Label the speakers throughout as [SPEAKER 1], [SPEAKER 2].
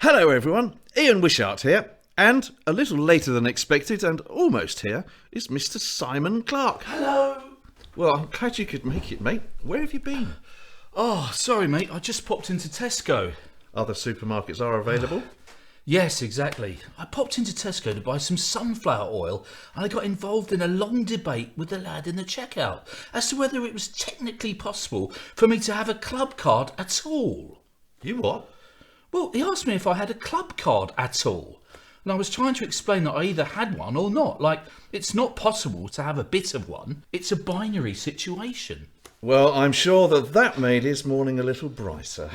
[SPEAKER 1] Hello everyone, Ian Wishart here, and a little later than expected and almost here is Mr. Simon Clark.
[SPEAKER 2] Hello!
[SPEAKER 1] Well, I'm glad you could make it, mate. Where have you been?
[SPEAKER 2] Oh, sorry mate, I just popped into Tesco.
[SPEAKER 1] Other supermarkets are available?
[SPEAKER 2] Yes, exactly. I popped into Tesco to buy some sunflower oil and I got involved in a long debate with the lad in the checkout as to whether it was technically possible for me to have a club card at all.
[SPEAKER 1] You what?
[SPEAKER 2] Well, he asked me if I had a club card at all. And I was trying to explain that I either had one or not. Like, it's not possible to have a bit of one. It's a binary situation.
[SPEAKER 1] Well, I'm sure that made his morning a little brighter.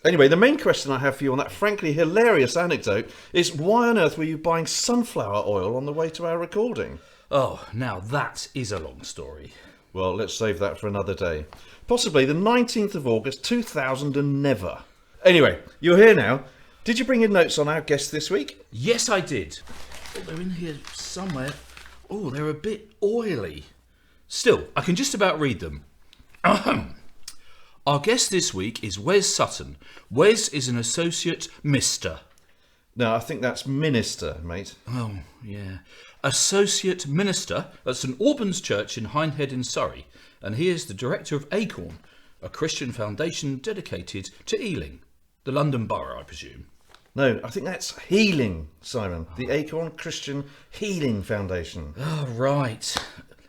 [SPEAKER 1] Anyway, the main question I have for you on that frankly hilarious anecdote is why on earth were you buying sunflower oil on the way to our recording?
[SPEAKER 2] Oh, now that is a long story.
[SPEAKER 1] Well, let's save that for another day. Possibly the 19th of August 2000 and never. Anyway, you're here now. Did you bring your notes on our guest this week?
[SPEAKER 2] Yes, I did. Oh, they're in here somewhere. Oh, they're a bit oily. Still, I can just about read them. Ahem. Our guest this week is Wes Sutton. Wes is an associate Mr.
[SPEAKER 1] No, I think that's minister, mate.
[SPEAKER 2] Oh, yeah. Associate minister at St Alban's Church in Hindhead in Surrey. And he is the director of Acorn, a Christian foundation dedicated to Ealing. The London Borough, I presume.
[SPEAKER 1] No, I think that's healing, Simon. The Acorn Christian Healing Foundation.
[SPEAKER 2] Oh, right.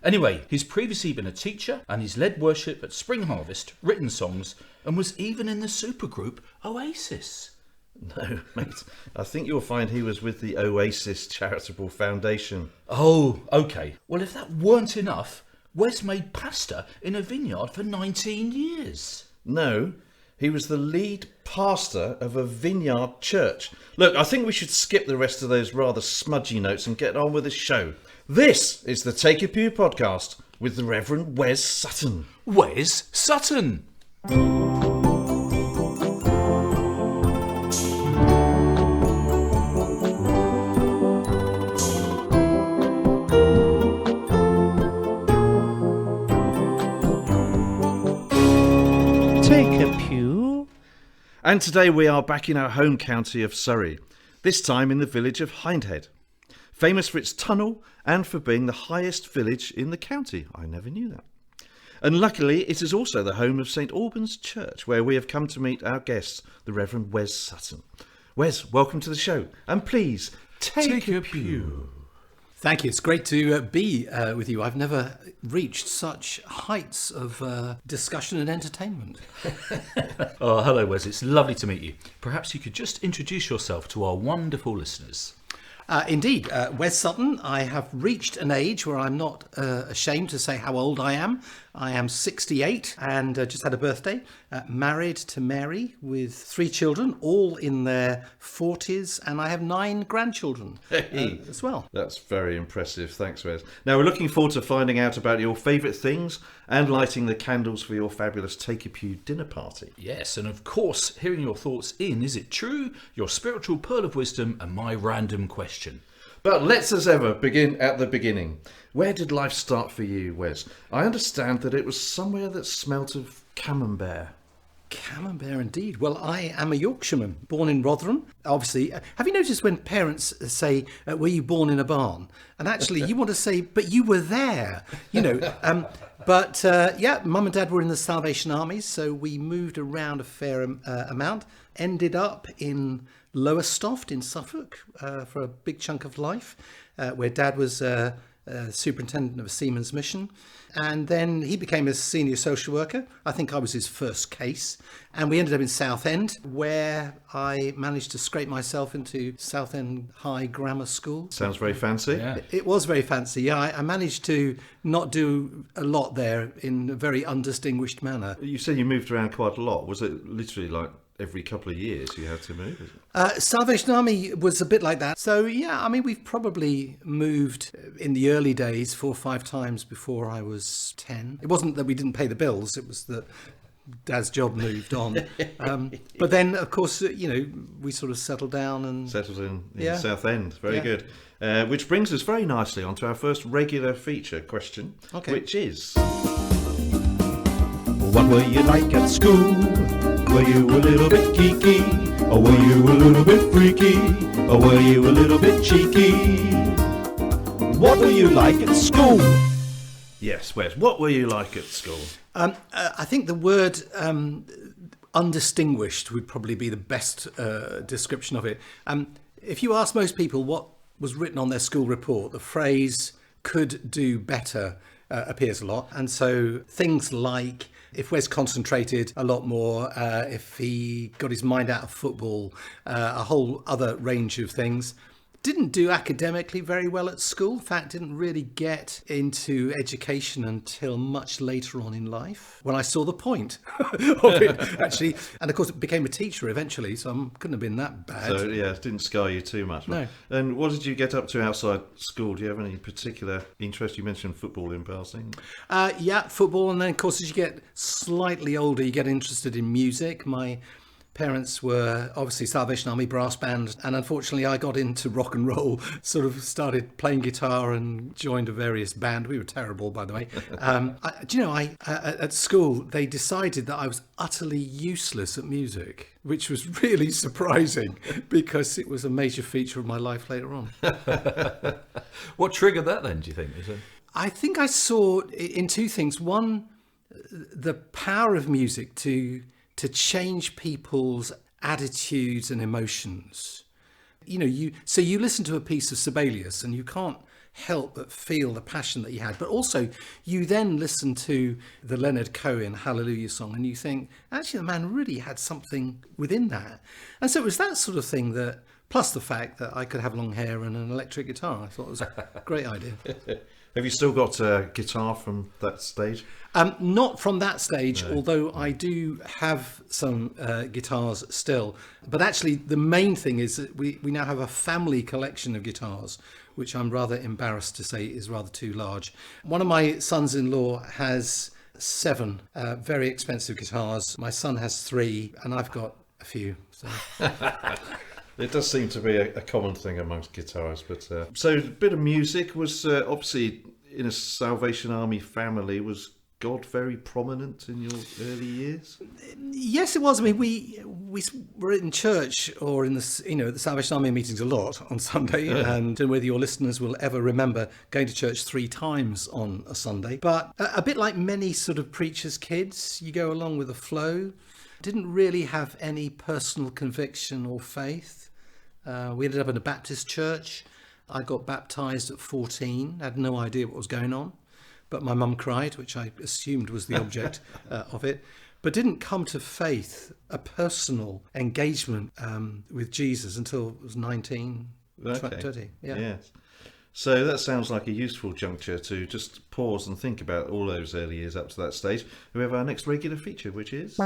[SPEAKER 2] Anyway, he's previously been a teacher and he's led worship at Spring Harvest, written songs, and was even in the supergroup Oasis.
[SPEAKER 1] No, mate. I think you'll find he was with the Oasis Charitable Foundation.
[SPEAKER 2] Oh, OK. Well, if that weren't enough, Wes made pasta in a vineyard for 19 years.
[SPEAKER 1] No, he was the lead pastor of a vineyard church. Look, I think we should skip the rest of those rather smudgy notes and get on with the show. This is the Take a Pew podcast with the Reverend Wes Sutton.
[SPEAKER 2] Wes Sutton!
[SPEAKER 1] Take a pew. And today we are back in our home county of Surrey, this time in the village of Hindhead. Famous for its tunnel and for being the highest village in the county. I never knew that. And luckily it is also the home of St Alban's Church, where we have come to meet our guest, the Reverend Wes Sutton. Wes, welcome to the show, and please take a pew.
[SPEAKER 3] Thank you. It's great to be with you. I've never reached such heights of discussion and entertainment.
[SPEAKER 2] Oh, hello, Wes. It's lovely to meet you. Perhaps you could just introduce yourself to our wonderful listeners.
[SPEAKER 3] Indeed, Wes Sutton. I have reached an age where I'm not ashamed to say how old I am. I am 68 and just had a birthday. Married to Mary with 3 children, all in their 40s, and I have 9 grandchildren as well.
[SPEAKER 1] That's very impressive. Thanks, Wes. Now, we're looking forward to finding out about your favourite things and lighting the candles for your fabulous Take a Pew dinner party.
[SPEAKER 2] Yes, and of course, hearing your thoughts in Is It True?, your spiritual pearl of wisdom, and my random question.
[SPEAKER 1] But let's, as ever, begin at the beginning. Where did life start for you, Wes? I understand that it was somewhere that smelt of camembert.
[SPEAKER 3] Camembert indeed. Well, I am a Yorkshireman, born in Rotherham. Obviously, have you noticed when parents say, were you born in a barn? And actually, you want to say, but you were there, you know. Yeah, Mum and Dad were in the Salvation Army, so we moved around a fair amount. Ended up in Lowestoft in Suffolk for a big chunk of life, where Dad was superintendent of a seaman's mission. And then he became a senior social worker. I think I was his first case. And we ended up in Southend, where I managed to scrape myself into Southend High Grammar School.
[SPEAKER 1] Sounds very fancy.
[SPEAKER 2] Yeah.
[SPEAKER 3] It was very fancy, yeah. I managed to not do a lot there in a very undistinguished manner.
[SPEAKER 1] You said you moved around quite a lot. Was it literally like every couple of years you had to move?
[SPEAKER 3] Salvation Army was a bit like that. So, yeah, I mean, we've probably moved in the early days 4 or 5 times before I was 10. It wasn't that we didn't pay the bills. It was that Dad's job moved on. But then, of course, we sort of settled down and...
[SPEAKER 1] Settled in
[SPEAKER 3] Yeah.
[SPEAKER 1] Southend. Very
[SPEAKER 3] Yeah.
[SPEAKER 1] good. Which brings us very nicely onto our first regular feature question,
[SPEAKER 3] Okay.
[SPEAKER 1] which is...
[SPEAKER 4] What were you like at school? Were you a little bit geeky? Or were you a little bit freaky? Or were you a little bit cheeky? What were you like at school?
[SPEAKER 1] Yes, Wes, what were you like at school?
[SPEAKER 3] I think the word undistinguished would probably be the best description of it. If you ask most people what was written on their school report, the phrase "could do better" appears a lot. And so things like, if Wes concentrated a lot more, if he got his mind out of football, a whole other range of things. Didn't do academically very well at school. In fact, didn't really get into education until much later on in life, when I saw the point of it, actually. And of course, became a teacher eventually, so I couldn't have been that bad.
[SPEAKER 1] So, yeah, it didn't scar you too much.
[SPEAKER 3] No.
[SPEAKER 1] And what did you get up to outside school? Do you have any particular interest? You mentioned football in passing.
[SPEAKER 3] Yeah, football. And then, of course, as you get slightly older, you get interested in music. My parents were obviously Salvation Army brass band, and unfortunately I got into rock and roll, sort of started playing guitar and joined a various band. We were terrible, by the way. At school they decided that I was utterly useless at music, which was really surprising because it was a major feature of my life later on.
[SPEAKER 2] What triggered that then, do you think?
[SPEAKER 3] I think I saw in two things. One, the power of music to change people's attitudes and emotions. You listen to a piece of Sibelius and you can't help but feel the passion that he had, but also you then listen to the Leonard Cohen Hallelujah song and you think, actually the man really had something within that. And so it was that sort of thing that, plus the fact that I could have long hair and an electric guitar, I thought it was a great idea.
[SPEAKER 1] Have you still got a guitar from that stage?
[SPEAKER 3] Not from that stage,
[SPEAKER 1] No.
[SPEAKER 3] although I do have some guitars still. But actually, the main thing is that we now have a family collection of guitars, which I'm rather embarrassed to say is rather too large. One of my sons-in-law has 7 very expensive guitars. My son has 3, and I've got a few. So.
[SPEAKER 1] It does seem to be a common thing amongst guitarists. But so a bit of music was obviously in a Salvation Army family. Was God very prominent in your early years?
[SPEAKER 3] Yes, it was. I mean, we were in church or in the Salvation Army meetings a lot on Sunday, and I don't know whether your listeners will ever remember going to church 3 times on a Sunday. But a bit like many sort of preachers' kids, you go along with the flow. Didn't really have any personal conviction or faith. We ended up in a Baptist church. I got baptised at 14. Had no idea what was going on. But my mum cried, which I assumed was the object of it. But didn't come to faith, a personal engagement with Jesus until I was 19, 20. Yeah.
[SPEAKER 1] Yes. So that sounds like a useful juncture to just pause and think about all those early years up to that stage. We have our next regular feature, which is...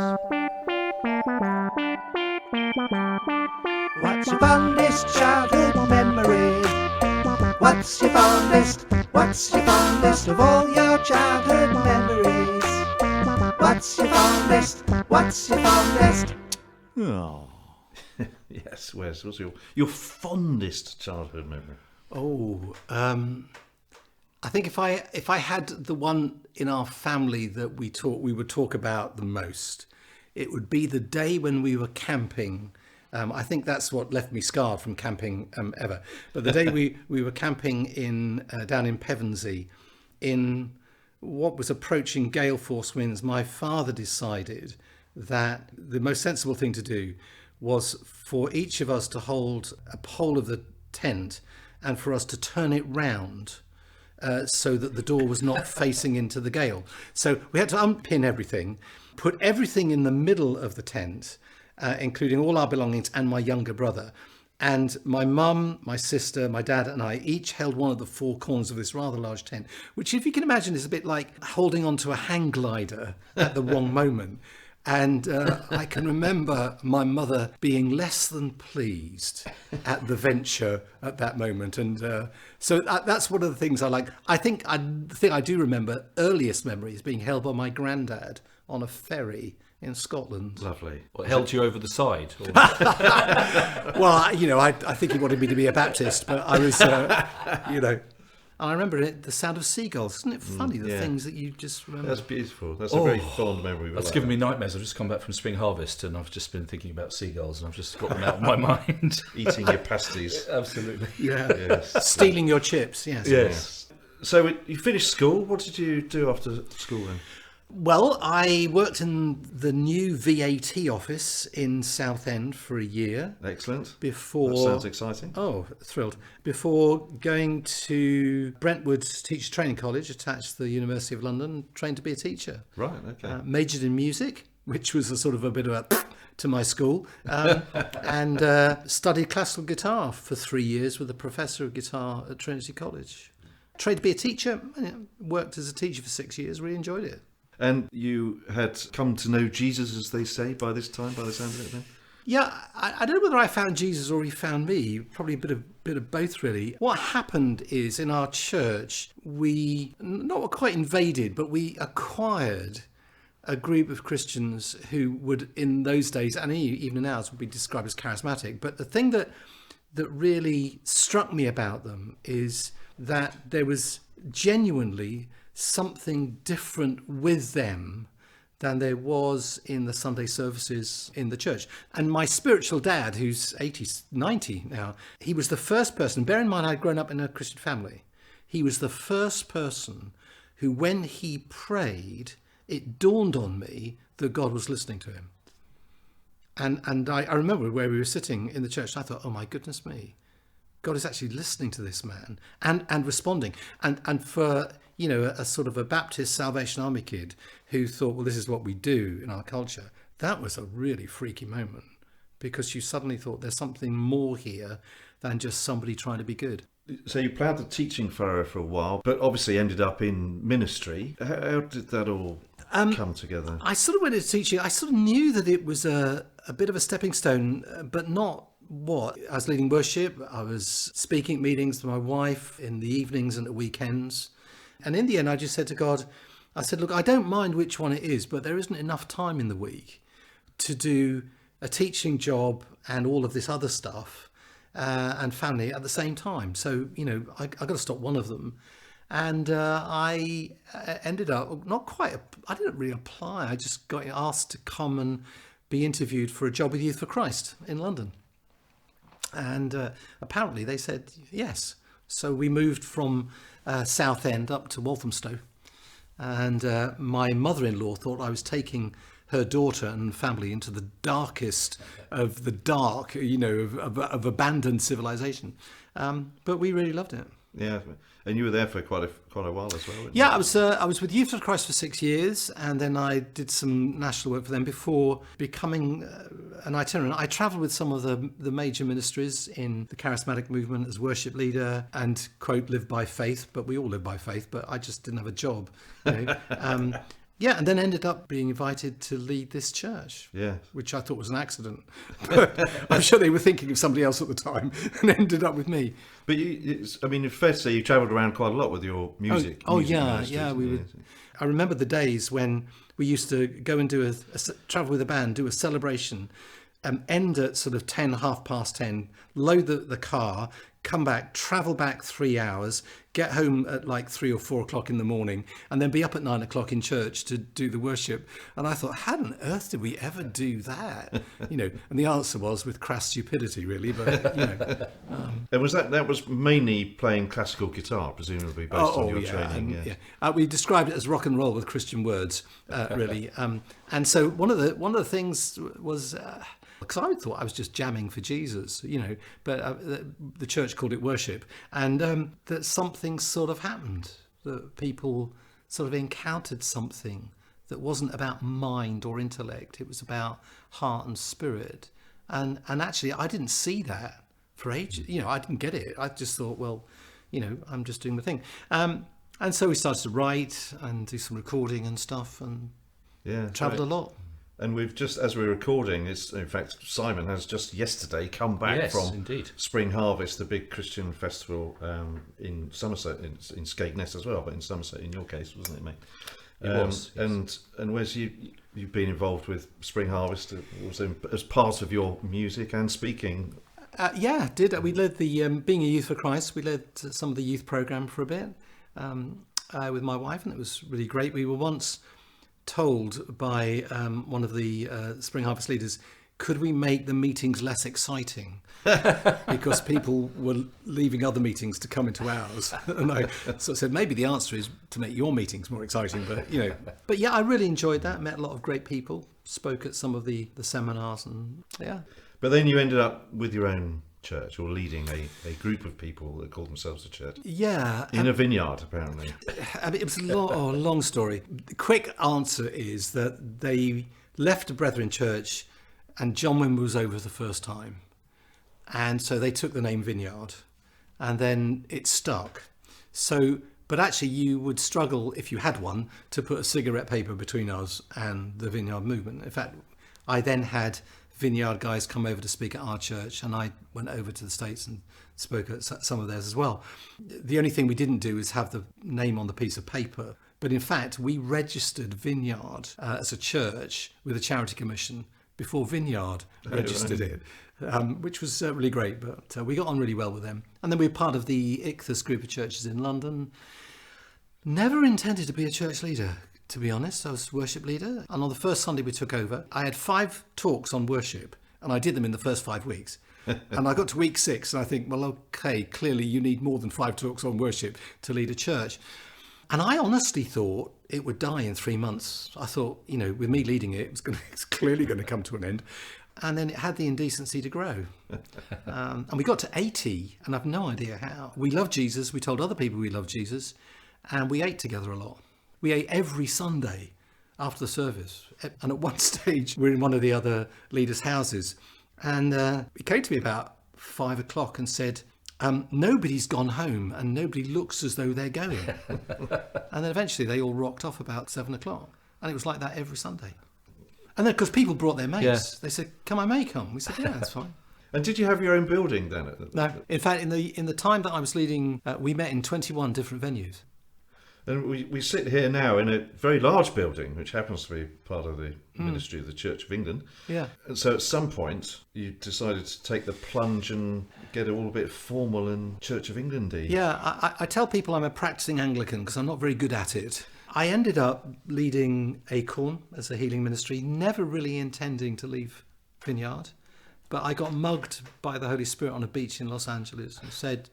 [SPEAKER 5] What's your fondest childhood memory? What's your fondest of all your childhood memories? What's your fondest?
[SPEAKER 1] Oh. Yes, Wes, what's your fondest childhood memory?
[SPEAKER 3] Oh, I think if I had the one in our family that we would talk about the most, it would be the day when we were camping. I think that's what left me scarred from camping ever. But the day we were camping down in Pevensey, in what was approaching gale force winds, my father decided that the most sensible thing to do was for each of us to hold a pole of the tent and for us to turn it round so that the door was not facing into the gale. So we had to unpin everything, put everything in the middle of the tent, including all our belongings and my younger brother. And my mum, my sister, my dad and I each held one of the 4 corners of this rather large tent, which, if you can imagine, is a bit like holding onto a hang glider at the wrong moment. And I can remember my mother being less than pleased at the venture at that moment. And so that's one of the things I like. The thing I do remember, earliest memory, is being held by my granddad on a ferry in Scotland.
[SPEAKER 1] Lovely.
[SPEAKER 2] What, held you over the side? Or...
[SPEAKER 3] Well, I think he wanted me to be a Baptist, but I was, And I remember the sound of seagulls. Isn't it funny, the
[SPEAKER 1] yeah.
[SPEAKER 3] things that you just remember?
[SPEAKER 1] That's beautiful. That's a very fond memory.
[SPEAKER 2] That's given me nightmares. I've just come back from Spring Harvest and I've just been thinking about seagulls and I've just got them out of my mind.
[SPEAKER 1] Eating your pasties.
[SPEAKER 2] Absolutely.
[SPEAKER 3] Yeah.
[SPEAKER 1] Yes.
[SPEAKER 3] Stealing your chips, yes.
[SPEAKER 2] Yes.
[SPEAKER 1] So you finished school. What did you do after school then?
[SPEAKER 3] Well, I worked in the new VAT office in Southend for a year
[SPEAKER 1] Excellent.
[SPEAKER 3] before...
[SPEAKER 1] That sounds exciting.
[SPEAKER 3] Oh, thrilled. Before going to Brentwood Teacher Training College, attached to the University of London, trained to be a teacher.
[SPEAKER 1] Right, okay.
[SPEAKER 3] Majored in music, which was a sort of a bit of a to my school, and studied classical guitar for 3 years with a professor of guitar at Trinity College. Trained to be a teacher, worked as a teacher for 6 years, really enjoyed it.
[SPEAKER 1] And you had come to know Jesus, as they say, by this time, by the sound of it then?
[SPEAKER 3] Yeah, I don't know whether I found Jesus or he found me. Probably a bit of both, really. What happened is in our church, we not quite invaded, but we acquired a group of Christians who would, in those days, and even in ours, would be described as charismatic. But the thing that really struck me about them is that there was genuinely something different with them than there was in the Sunday services in the church. And my spiritual dad, who's 90 now, he was the first person, bear in mind I'd grown up in a Christian family, he was the first person who, when he prayed, it dawned on me that God was listening to him. And I remember where we were sitting in the church, and I thought, oh my goodness me, God is actually listening to this man and responding. And for, you know, a sort of a Baptist Salvation Army kid who thought, well, this is what we do in our culture, that was a really freaky moment, because you suddenly thought there's something more here than just somebody trying to be good.
[SPEAKER 1] So you ploughed the teaching furrow for a while, but obviously ended up in ministry. How did that all come together?
[SPEAKER 3] I sort of went into teaching. I sort of knew that it was a bit of a stepping stone, but not what. I was leading worship. I was speaking at meetings to my wife in the evenings and at weekends. And in the end, I just said to God, I said, look, I don't mind which one it is, but there isn't enough time in the week to do a teaching job and all of this other stuff and family at the same time. So, you know, I got to stop one of them. And I ended up, I didn't really apply. I just got asked to come and be interviewed for a job with Youth for Christ in London. And apparently they said yes. So we moved from Southend up to Walthamstow. And my mother-in-law thought I was taking her daughter and family into the darkest of the dark, you know, of abandoned civilization. But we really loved it.
[SPEAKER 1] Yeah, and you were there for quite a while as well, weren't
[SPEAKER 3] Yeah, I was with Youth for Christ for 6 years, and then I did some national work for them before becoming an itinerant. I travelled with some of the major ministries in the charismatic movement as worship leader and, quote, live by faith, but we all live by faith, but I just didn't have a job. You know? Yeah, and then ended up being invited to lead this church,
[SPEAKER 1] Yeah.
[SPEAKER 3] which I thought was an accident. But I'm sure they were thinking of somebody else at the time and ended up with me.
[SPEAKER 1] But it's fair to say you travelled around quite a lot with your music.
[SPEAKER 3] Oh
[SPEAKER 1] music
[SPEAKER 3] yeah,
[SPEAKER 1] ministries,
[SPEAKER 3] yeah. We would. I remember the days when we used to go and do travel with a band, do a celebration, end at sort of 10, 10:30, load the car, come back, travel back 3 hours, get home at like 3 or 4 o'clock in the morning, and then be up at 9 o'clock in church to do the worship. And I thought, how on earth did we ever do that? You know, and the answer was with crass stupidity, really. But you know,
[SPEAKER 1] And was that was mainly playing classical guitar, presumably based on your training?
[SPEAKER 3] We described it as rock and roll with Christian words, really. And so one of the things was. Because I thought I was just jamming for Jesus, you know, but the church called it worship, and that something sort of happened, that people sort of encountered something that wasn't about mind or intellect, it was about heart and spirit, and actually I didn't see that for ages, you know, I didn't get it. I just thought, well, you know, I'm just doing the thing, and so we started to write and do some recording and stuff, and travelled a lot.
[SPEAKER 1] And we've just, as we're recording, in fact, Simon has just yesterday come back from Spring Harvest, the big Christian festival in Somerset, in Skegness as well, but in Somerset in your case, wasn't it, mate?
[SPEAKER 2] It was.
[SPEAKER 1] Yes. And Wes, you've been involved with Spring Harvest as part of your music and speaking.
[SPEAKER 3] Yeah, did. We led the Being a Youth for Christ. We led some of the youth program for a bit with my wife, and it was really great. We were once told by one of the Spring Harvest leaders, could we make the meetings less exciting? Because people were leaving other meetings to come into ours. And I sort of said, maybe the answer is to make your meetings more exciting. But, you know, but yeah, I really enjoyed that. Met a lot of great people, spoke at some of the seminars, and yeah.
[SPEAKER 1] But then you ended up with your own church, or leading a group of people that called themselves a church.
[SPEAKER 3] Yeah.
[SPEAKER 1] In a vineyard, apparently.
[SPEAKER 3] I mean, it was a long story. The quick answer is that they left a Brethren church and John Wimber was over the first time. And so they took the name Vineyard, and then it stuck. So, but actually you would struggle, if you had one, to put a cigarette paper between us and the Vineyard movement. In fact, I then had Vineyard guys come over to speak at our church, and I went over to the States and spoke at some of theirs as well. The only thing we didn't do is have the name on the piece of paper. But in fact, we registered Vineyard as a church with a charity commission before Vineyard registered it, which was really great. But we got on really well with them. And then we were part of the Ichthus group of churches in London. Never intended to be a church leader, to be honest. I was worship leader. And on the first Sunday we took over, I had 5 talks on worship, and I did them in the first 5 weeks. And I got to week 6 and I think, well, okay, clearly you need more than 5 talks on worship to lead a church. And I honestly thought it would die in 3 months. I thought, you know, with me leading it, it's clearly going to come to an end. And then it had the indecency to grow. And we got to 80, and I've no idea how. We love Jesus. We told other people we love Jesus. And we ate together a lot. We ate every Sunday after the service. And at one stage, we were in one of the other leaders' houses. And he came to me about 5 o'clock and said, nobody's gone home and nobody looks as though they're going. And then eventually they all rocked off about 7 o'clock. And it was like that every Sunday. And then because people brought their mates, they said, can my mate come? We said, yeah, that's fine.
[SPEAKER 1] And did you have your own building then?
[SPEAKER 3] No. In fact, in the time that I was leading, we met in 21 different venues.
[SPEAKER 1] And we sit here now in a very large building, which happens to be part of the ministry of the Church of England.
[SPEAKER 3] Yeah.
[SPEAKER 1] And so at some point, you decided to take the plunge and get it all a bit formal and Church of England-y.
[SPEAKER 3] Yeah, I tell people I'm a practicing Anglican because I'm not very good at it. I ended up leading Acorn as a healing ministry, never really intending to leave Vineyard. But I got mugged by the Holy Spirit on a beach in Los Angeles and said,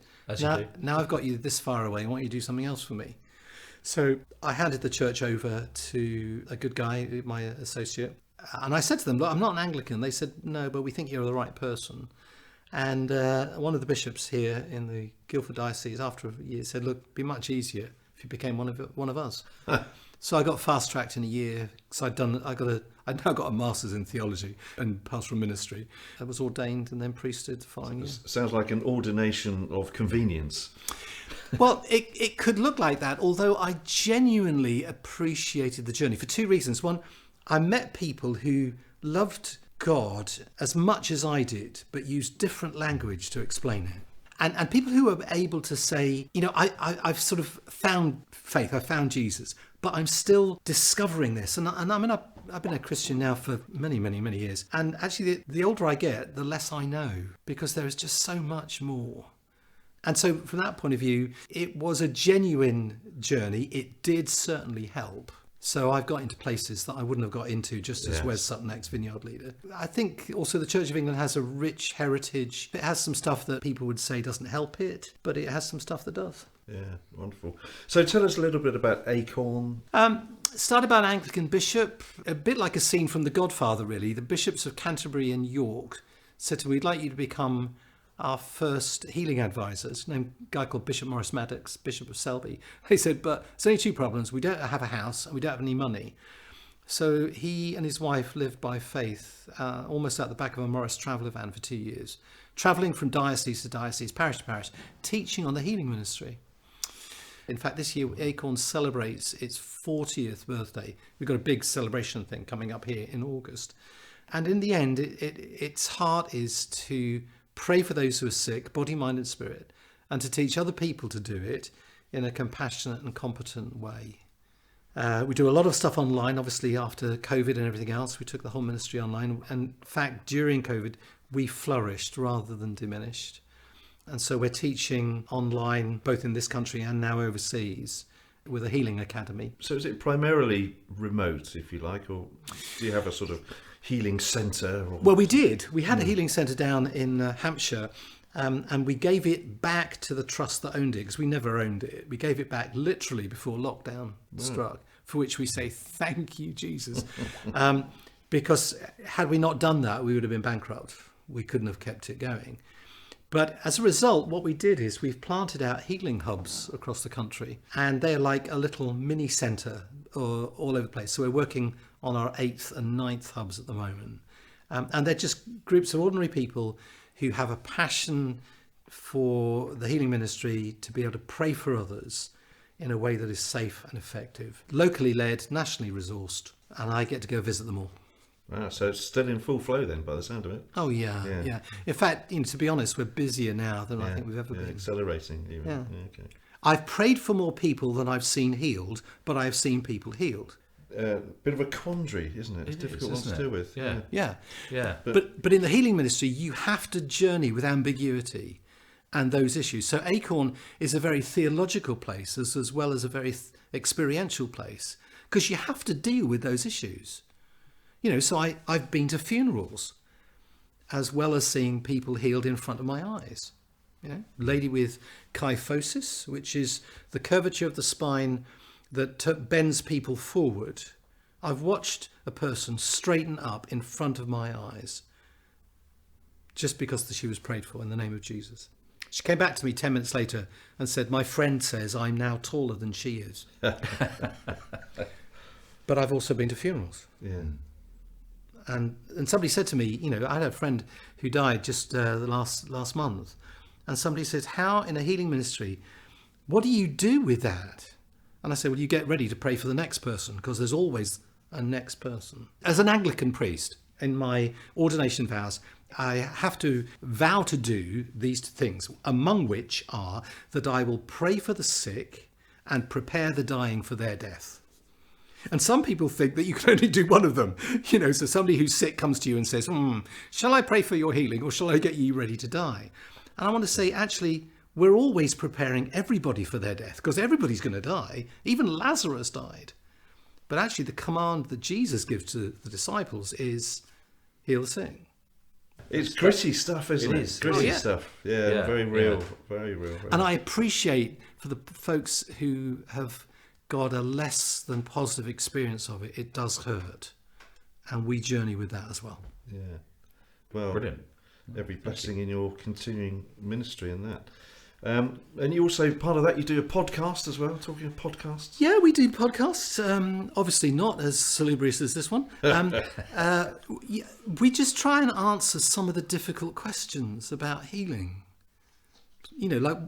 [SPEAKER 3] now I've got you this far away, I want you to do something else for me. So I handed the church over to a good guy, my associate. And I said to them, look, I'm not an Anglican. They said, no, but we think you're the right person. And one of the bishops here in the Guildford Diocese, after a year, said, look, it'd be much easier if you became one of us. So I got fast-tracked in a year. So I'd now got a master's in theology and pastoral ministry. I was ordained and then priested the following year.
[SPEAKER 1] Sounds like an ordination of convenience.
[SPEAKER 3] Well, it could look like that, although I genuinely appreciated the journey for 2 reasons. One, I met people who loved God as much as I did, but used different language to explain it. And people who were able to say, you know, I've sort of found faith, I found Jesus, but I'm still discovering this. And I mean, I've been a Christian now for many, many, many years. And actually, the older I get, the less I know, because there is just so much more. And so from that point of view, it was a genuine journey. It did certainly help. So I've got into places that I wouldn't have got into just as Wes Sutton, ex-Vineyard leader. I think also the Church of England has a rich heritage. It has some stuff that people would say doesn't help it, but it has some stuff that does.
[SPEAKER 1] Yeah, wonderful. So tell us a little bit about Acorn.
[SPEAKER 3] Started by an Anglican bishop, a bit like a scene from The Godfather, really. The bishops of Canterbury and York said to me, we'd like you to become our first healing advisors, named a guy called Bishop Maurice Maddox, Bishop of Selby. He said, but there's only 2 problems. We don't have a house and we don't have any money. So he and his wife lived by faith, almost out the back of a Morris traveller van for 2 years, travelling from diocese to diocese, parish to parish, teaching on the healing ministry. In fact, this year Acorn celebrates its 40th birthday. We've got a big celebration thing coming up here in August. And in the end, its heart is to pray for those who are sick, body, mind and spirit, and to teach other people to do it in a compassionate and competent way. We do a lot of stuff online, obviously, after COVID and everything else. We took the whole ministry online. And in fact, during COVID, we flourished rather than diminished. And so we're teaching online, both in this country and now overseas, with a healing academy.
[SPEAKER 1] So is it primarily remote, if you like, or do you have a sort of healing centre? Or...
[SPEAKER 3] Well, we did. We had a healing centre down in Hampshire, and we gave it back to the trust that owned it, because we never owned it. We gave it back literally before lockdown struck, for which we say, thank you, Jesus. Because had we not done that, we would have been bankrupt. We couldn't have kept it going. But as a result, what we did is we've planted out healing hubs across the country, and they're like a little mini centre all over the place. So we're working on our 8th and 9th hubs at the moment. And they're just groups of ordinary people who have a passion for the healing ministry, to be able to pray for others in a way that is safe and effective. Locally led, nationally resourced, and I get to go visit them all.
[SPEAKER 1] Wow, so it's still in full flow then, by the sound of it.
[SPEAKER 3] Oh, yeah. In fact, to be honest, we're busier now than I think we've ever been.
[SPEAKER 1] Accelerating even.
[SPEAKER 3] Yeah.
[SPEAKER 1] Okay.
[SPEAKER 3] I've prayed for more people than I've seen healed, but I've seen people healed.
[SPEAKER 1] Bit of a quandary, isn't it? It's a difficult one to deal with.
[SPEAKER 2] Yeah.
[SPEAKER 3] But in the healing ministry, you have to journey with ambiguity and those issues. So Acorn is a very theological place as well as a very experiential place, because you have to deal with those issues. So I've been to funerals as well as seeing people healed in front of my eyes. Lady with kyphosis, which is the curvature of the spine that bends people forward. I've watched a person straighten up in front of my eyes just because she was prayed for in the name of Jesus. She came back to me 10 minutes later and said, my friend says I'm now taller than she is. But I've also been to funerals.
[SPEAKER 1] Yeah.
[SPEAKER 3] And somebody said to me, I had a friend who died just the last month, and somebody said, how in a healing ministry, what do you do with that? And I said, well, you get ready to pray for the next person, because there's always a next person. As an Anglican priest, in my ordination vows, I have to vow to do these things, among which are that I will pray for the sick and prepare the dying for their death. And some people think that you can only do one of them. So somebody who's sick comes to you and says, shall I pray for your healing, or shall I get you ready to die? And I want to say, actually, we're always preparing everybody for their death, because everybody's going to die. Even Lazarus died. But actually, the command that Jesus gives to the disciples is heal the sick.
[SPEAKER 1] It's gritty stuff, isn't it?
[SPEAKER 2] It is.
[SPEAKER 1] Gritty stuff. Yeah, very real. Very real.
[SPEAKER 3] And I appreciate for the folks who have got a less than positive experience of it, it does hurt. And we journey with that as well.
[SPEAKER 1] Yeah. Well,
[SPEAKER 2] Brilliant.
[SPEAKER 1] Every blessing in your continuing ministry and that. And you also, part of that, you do a podcast as well, talking of podcasts.
[SPEAKER 3] Yeah, we do podcasts. Obviously not as salubrious as this one. We just try and answer some of the difficult questions about healing. Like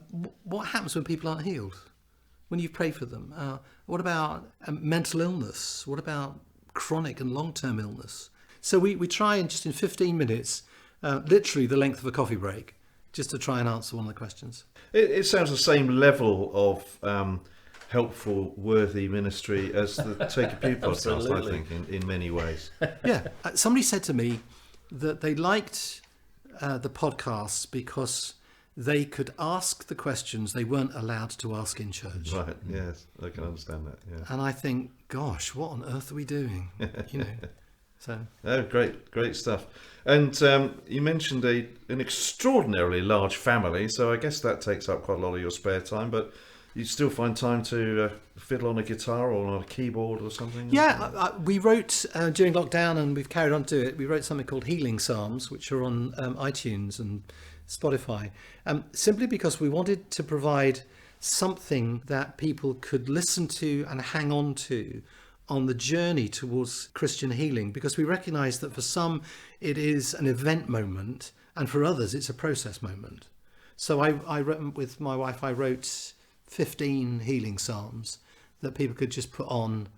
[SPEAKER 3] what happens when people aren't healed? When you pray for them? What about mental illness? What about chronic and long-term illness? So we try and just in 15 minutes, literally the length of a coffee break, just to try and answer one of the questions.
[SPEAKER 1] It sounds the same level of helpful, worthy ministry as the Take a Pew podcast, I think, in many ways.
[SPEAKER 3] Yeah. Somebody said to me that they liked the podcasts because they could ask the questions they weren't allowed to ask in church.
[SPEAKER 1] Right, yes, I can understand that, yeah.
[SPEAKER 3] And I think, gosh, what on earth are we doing? So.
[SPEAKER 1] Oh, great stuff. And you mentioned an extraordinarily large family, so I guess that takes up quite a lot of your spare time, but you still find time to fiddle on a guitar or on a keyboard or something?
[SPEAKER 3] Yeah, we wrote during lockdown, and we've carried on to it. We wrote something called Healing Psalms, which are on iTunes and Spotify, simply because we wanted to provide something that people could listen to and hang on to on the journey towards Christian healing, because we recognise that for some it is an event moment and for others it's a process moment. So I wrote, with my wife, I wrote 15 healing psalms that people could just put on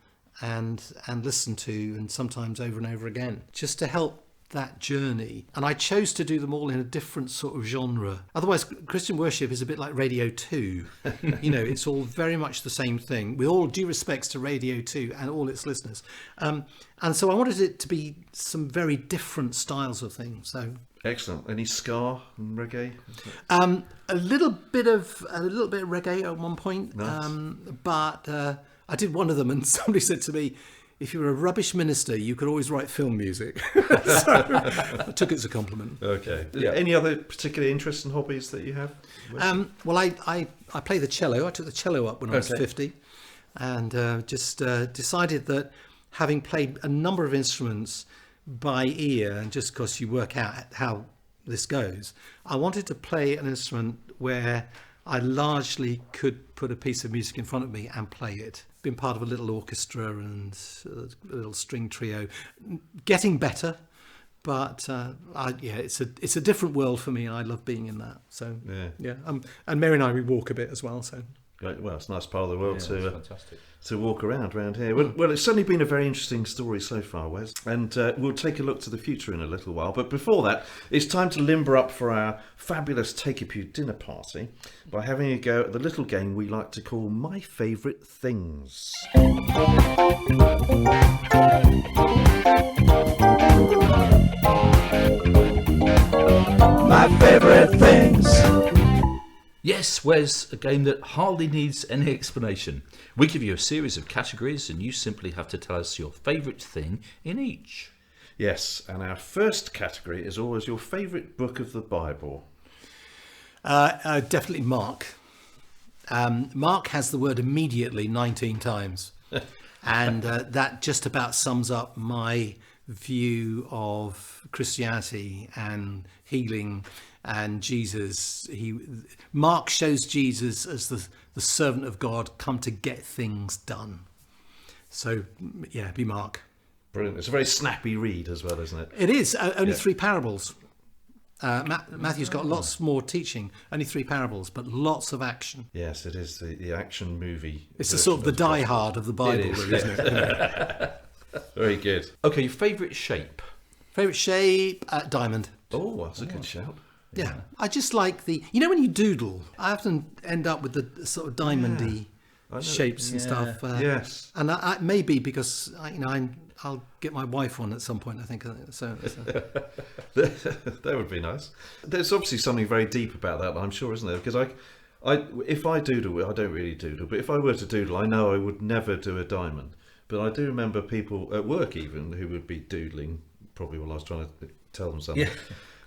[SPEAKER 3] and listen to, and sometimes over and over again, just to help that journey, and I chose to do them all in a different sort of genre. Otherwise, Christian worship is a bit like Radio 2. It's all very much the same thing, with all due respects to Radio 2 and all its listeners. And so I wanted it to be some very different styles of things. So
[SPEAKER 1] Excellent. Any ska and reggae?
[SPEAKER 3] a little bit of reggae at one point.
[SPEAKER 1] Nice.
[SPEAKER 3] But I did one of them, and somebody said to me, "If you were a rubbish minister, you could always write film music." So I took it as a compliment.
[SPEAKER 1] Okay.
[SPEAKER 2] Yeah.
[SPEAKER 1] Any other particular interests and hobbies that you have?
[SPEAKER 3] Well, I play the cello. I took the cello up when I was
[SPEAKER 1] Okay.
[SPEAKER 3] 50, and just decided that, having played a number of instruments by ear, and just because you work out how this goes, I wanted to play an instrument where I largely could put a piece of music in front of me and play it. Been part of a little orchestra and a little string trio, getting better, but it's a different world for me, and I love being in that. So
[SPEAKER 1] Yeah.
[SPEAKER 3] and Mary and I, we walk a bit as well. So
[SPEAKER 1] Great. Well, it's a nice part of the world
[SPEAKER 2] That's fantastic.
[SPEAKER 1] to walk around here. Well, it's certainly been a very interesting story so far, Wes, and we'll take a look to the future in a little while. But before that, it's time to limber up for our fabulous Take a Pew dinner party by having a go at the little game we like to call My Favourite Things.
[SPEAKER 5] My favorite things.
[SPEAKER 2] Yes, Wes, a game that hardly needs any explanation. We give you a series of categories and you simply have to tell us your favourite thing in each.
[SPEAKER 1] Yes, and our first category is always your favourite book of the Bible.
[SPEAKER 3] definitely Mark. Mark has the word immediately 19 times, and that just about sums up my view of Christianity and healing and Jesus. Mark shows Jesus as the servant of God, come to get things done. So yeah, be Mark.
[SPEAKER 1] Brilliant. It's a very snappy read as well, isn't it?
[SPEAKER 3] It is only
[SPEAKER 1] Yeah.
[SPEAKER 3] 3 parables. Matthew's got lots more teaching, only 3 parables, but lots of action.
[SPEAKER 1] Yes, it is the action movie.
[SPEAKER 3] It's the sort of the Die Hard of the Bible,
[SPEAKER 1] It is,
[SPEAKER 3] really, isn't it?
[SPEAKER 1] Very good.
[SPEAKER 2] Okay, your favourite shape?
[SPEAKER 3] Favourite shape? Diamond.
[SPEAKER 1] Oh, that's a good shout.
[SPEAKER 3] Yeah. I just like when you doodle, I often end up with the sort of diamondy shapes and stuff.
[SPEAKER 1] Yes.
[SPEAKER 3] And I maybe because I'll get my wife on at some point, I think. So.
[SPEAKER 1] That would be nice. There's obviously something very deep about that, I'm sure, isn't there? Because if I doodle, I don't really doodle, but if I were to doodle, I know I would never do a diamond. But I do remember people at work even who would be doodling, probably while I was trying to tell them something.
[SPEAKER 2] Yeah.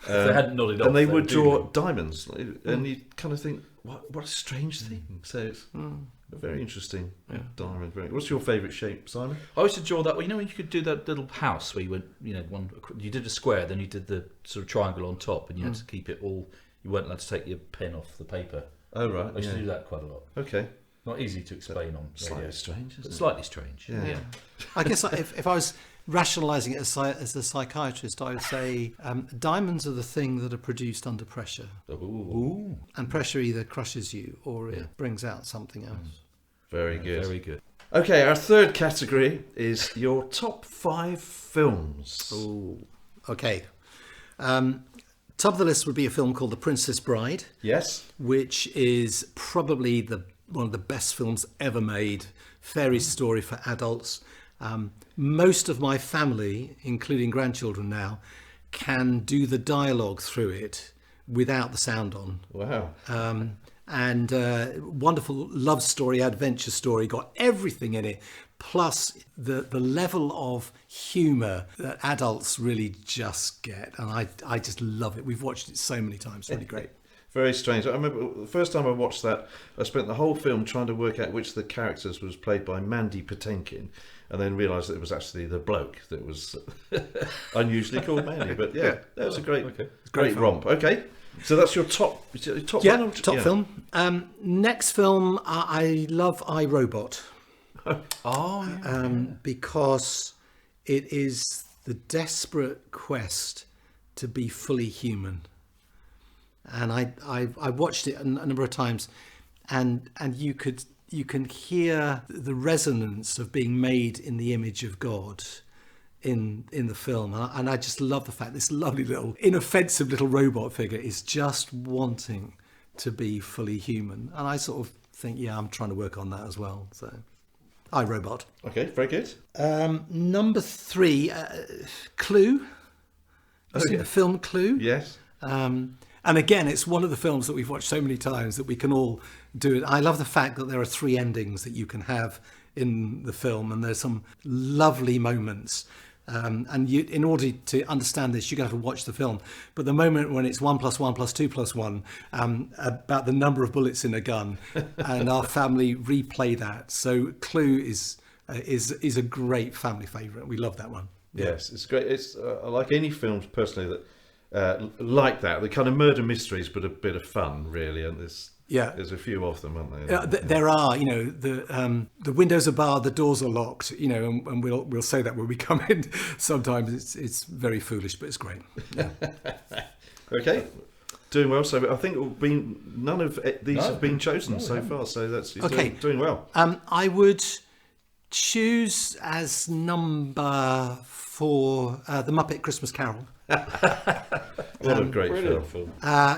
[SPEAKER 2] They hadn't nodded off.
[SPEAKER 1] And they
[SPEAKER 2] were
[SPEAKER 1] would draw
[SPEAKER 2] doodling.
[SPEAKER 1] diamonds, and you kind of think, what a strange thing. So it's a very interesting diamond. What's your favourite shape, Simon?
[SPEAKER 2] I used to draw that. When you could do that little house where you went, you did a square, then you did the sort of triangle on top, and you had to keep it all. You weren't allowed to take your pen off the paper.
[SPEAKER 1] Oh, right.
[SPEAKER 2] I used to do that quite a lot.
[SPEAKER 1] Okay.
[SPEAKER 2] Not easy to explain on
[SPEAKER 1] Slightly
[SPEAKER 2] radio.
[SPEAKER 1] strange, isn't it?
[SPEAKER 2] Slightly strange.
[SPEAKER 1] Yeah.
[SPEAKER 3] I guess if I was rationalising it as a psychiatrist, I would say diamonds are the thing that are produced under pressure.
[SPEAKER 2] Ooh.
[SPEAKER 3] And pressure either crushes you or it brings out something else.
[SPEAKER 1] Very good.
[SPEAKER 2] Very good.
[SPEAKER 1] Okay, our third category is your top 5 films.
[SPEAKER 3] Ooh. Okay. Top of the list would be a film called The Princess Bride,
[SPEAKER 1] Yes.
[SPEAKER 3] which is probably one of the best films ever made. Fairy story for adults. Most of my family, including grandchildren now, can do the dialogue through it without the sound on.
[SPEAKER 1] Wow.
[SPEAKER 3] And wonderful love story, adventure story, got everything in it, plus the level of humour that adults really just get. And I just love it. We've watched it so many times. Really great.
[SPEAKER 1] Very strange. I remember the first time I watched that, I spent the whole film trying to work out which of the characters was played by Mandy Patinkin, and then realised that it was actually the bloke that was unusually called Mandy. But yeah, that was a great romp. Okay, so that's your top
[SPEAKER 3] Yeah,
[SPEAKER 1] one?
[SPEAKER 3] top film. Next film, I love iRobot. Because it is the desperate quest to be fully human. And I watched it a number of times, and you can hear the resonance of being made in the image of God in the film, and I just love the fact this lovely little inoffensive little robot figure is just wanting to be fully human, and I sort of think, yeah, I'm trying to work on that as well. So, iRobot.
[SPEAKER 1] Okay, very good.
[SPEAKER 3] Number 3, Clue. Have you seen the film Clue?
[SPEAKER 1] Yes.
[SPEAKER 3] And again, it's one of the films that we've watched so many times that we can all do it. I love the fact that there are 3 endings that you can have in the film, and there's some lovely moments. And you, in order to understand this, you're going to have to watch the film. But the moment when it's 1 + 1 + 2 + 1, about the number of bullets in a gun, and our family replay that. So Clue is a great family favourite. We love that one.
[SPEAKER 1] Yes, it's great. It's I like any films personally that like that. They're kind of murder mysteries, but a bit of fun, really. And there's a few of them, aren't there?
[SPEAKER 3] There are, the windows are barred, the doors are locked, and we'll say that when we come in. Sometimes it's very foolish, but it's great. Yeah.
[SPEAKER 1] Okay, doing well. So I think none of these have been chosen so far. So that's
[SPEAKER 3] okay.
[SPEAKER 1] Doing well.
[SPEAKER 3] I would choose as number 4 The Muppet Christmas Carol.
[SPEAKER 1] What a great film.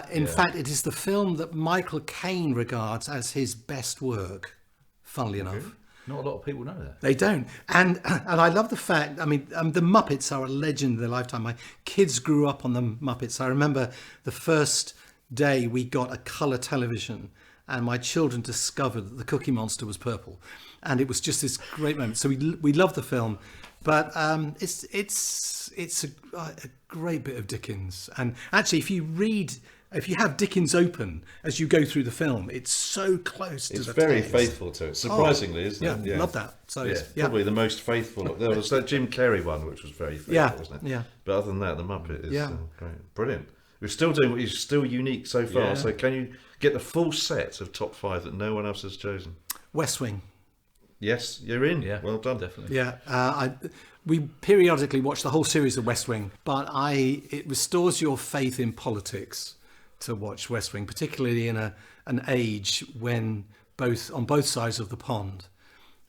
[SPEAKER 3] In fact, it is the film that Michael Caine regards as his best work, funnily enough.
[SPEAKER 2] Not a lot of people know that.
[SPEAKER 3] They don't. And I love the fact, the Muppets are a legend in their lifetime. My kids grew up on the Muppets. I remember the first day we got a colour television and my children discovered that the Cookie Monster was purple. And it was just this great moment. So we love the film. But it's a great bit of Dickens. And actually, if you have Dickens open as you go through the film, it's so close to the text.
[SPEAKER 1] It's very faithful to it, surprisingly, isn't it?
[SPEAKER 3] Yeah, love that. So
[SPEAKER 1] yeah, probably the most faithful. There was that Jim Carrey one, which was very faithful, wasn't it?
[SPEAKER 3] Yeah.
[SPEAKER 1] But other than that, the Muppet is great. Brilliant. We're still doing what is still unique so far.
[SPEAKER 2] Yeah.
[SPEAKER 1] So can you get the full set of top 5 that no one else has chosen?
[SPEAKER 3] West Wing.
[SPEAKER 1] Yes, you're in.
[SPEAKER 2] Yeah,
[SPEAKER 1] well done.
[SPEAKER 2] Definitely.
[SPEAKER 3] Yeah, we periodically watch the whole series of West Wing, but it restores your faith in politics to watch West Wing, particularly in an age when on both sides of the pond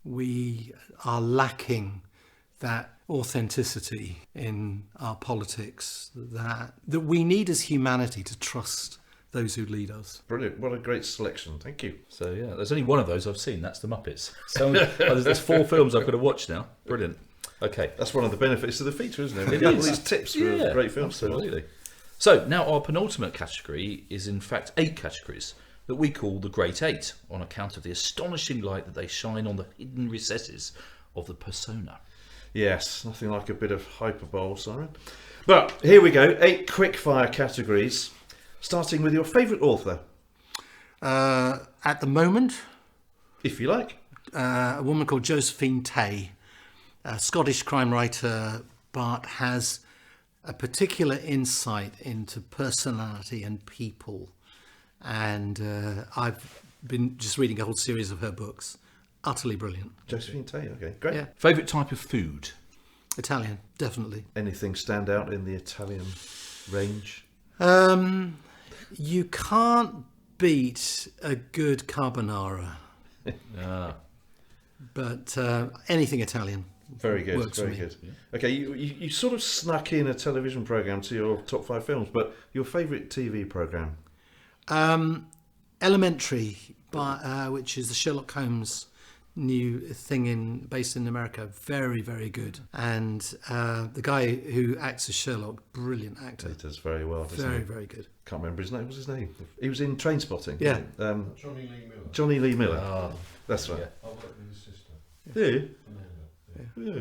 [SPEAKER 3] we are lacking that authenticity in our politics that we need as humanity to trust those who lead us.
[SPEAKER 1] Brilliant. What a great selection. Thank you.
[SPEAKER 2] So, yeah, there's only one of those I've seen. That's The Muppets. So there's 4 films I've got to watch now. Brilliant. Okay.
[SPEAKER 1] That's one of the benefits of the feature, isn't it?
[SPEAKER 2] It
[SPEAKER 1] All
[SPEAKER 2] is.
[SPEAKER 1] these tips for great films.
[SPEAKER 2] Absolutely. So, now our penultimate category is, in fact, 8 categories that we call the Great 8 on account of the astonishing light that they shine on the hidden recesses of the persona.
[SPEAKER 1] Yes, nothing like a bit of hyperbole, Simon. But here we go. 8 quickfire categories. Starting with your favourite author.
[SPEAKER 3] At the moment,
[SPEAKER 1] if you like.
[SPEAKER 3] A woman called Josephine Tay, a Scottish crime writer, but has a particular insight into personality and people. And I've been just reading a whole series of her books. Utterly brilliant.
[SPEAKER 1] Josephine Tay, okay, great.
[SPEAKER 3] Yeah.
[SPEAKER 2] Favourite type of food?
[SPEAKER 3] Italian, definitely.
[SPEAKER 1] Anything stand out in the Italian range?
[SPEAKER 3] You can't beat a good carbonara. But anything Italian
[SPEAKER 1] very good,
[SPEAKER 3] works
[SPEAKER 1] very
[SPEAKER 3] for me.
[SPEAKER 1] good. Yeah. Okay, you sort of snuck in a television programme to your top 5 films, but your favourite TV programme?
[SPEAKER 3] Elementary, which is the Sherlock Holmes new thing based in America. Very, very good. And the guy who acts as Sherlock, brilliant actor.
[SPEAKER 1] He does very well, doesn't
[SPEAKER 3] Very,
[SPEAKER 1] he?
[SPEAKER 3] very good.
[SPEAKER 1] Can't remember his name. What was his name? He was in Trainspotting.
[SPEAKER 3] Yeah.
[SPEAKER 6] Johnny Lee Miller.
[SPEAKER 1] Johnny Lee Miller. That's right.
[SPEAKER 2] Yeah.
[SPEAKER 6] I worked with his sister.
[SPEAKER 1] Yeah.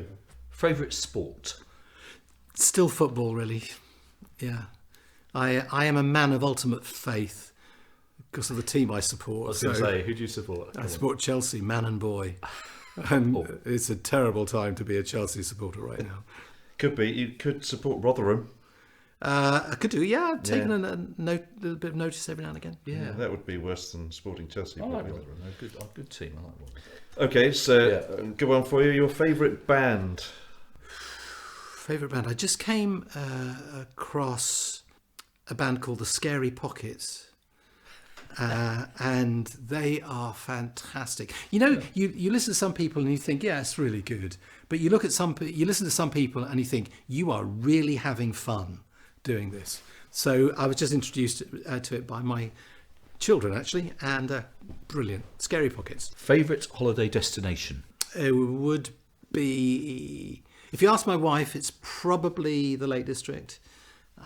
[SPEAKER 2] Favourite sport?
[SPEAKER 3] Still football, really. Yeah. I am a man of ultimate faith because of the team I support.
[SPEAKER 2] I was going to say, who do you support?
[SPEAKER 3] I support Chelsea, man and boy. And it's a terrible time to be a Chelsea supporter right now.
[SPEAKER 1] Could be. You could support Rotherham.
[SPEAKER 3] I could do, yeah. Taking a little bit of notice every now and again.
[SPEAKER 1] Yeah, that would be worse than supporting Chelsea.
[SPEAKER 2] I like
[SPEAKER 1] probably.
[SPEAKER 2] Rotherham. They're a good team. I like Rotherham.
[SPEAKER 1] Okay, so good one for you. Your favourite band?
[SPEAKER 3] Favourite band? I just came across a band called the Scary Pockets. And they are fantastic. You know, you listen to some people and you think, yeah, it's really good. But you listen to some people and you think, you are really having fun doing this. So I was just introduced to it by my children, actually, and brilliant. Scary Pockets.
[SPEAKER 2] Favourite holiday destination?
[SPEAKER 3] It would be, if you ask my wife, it's probably the Lake District.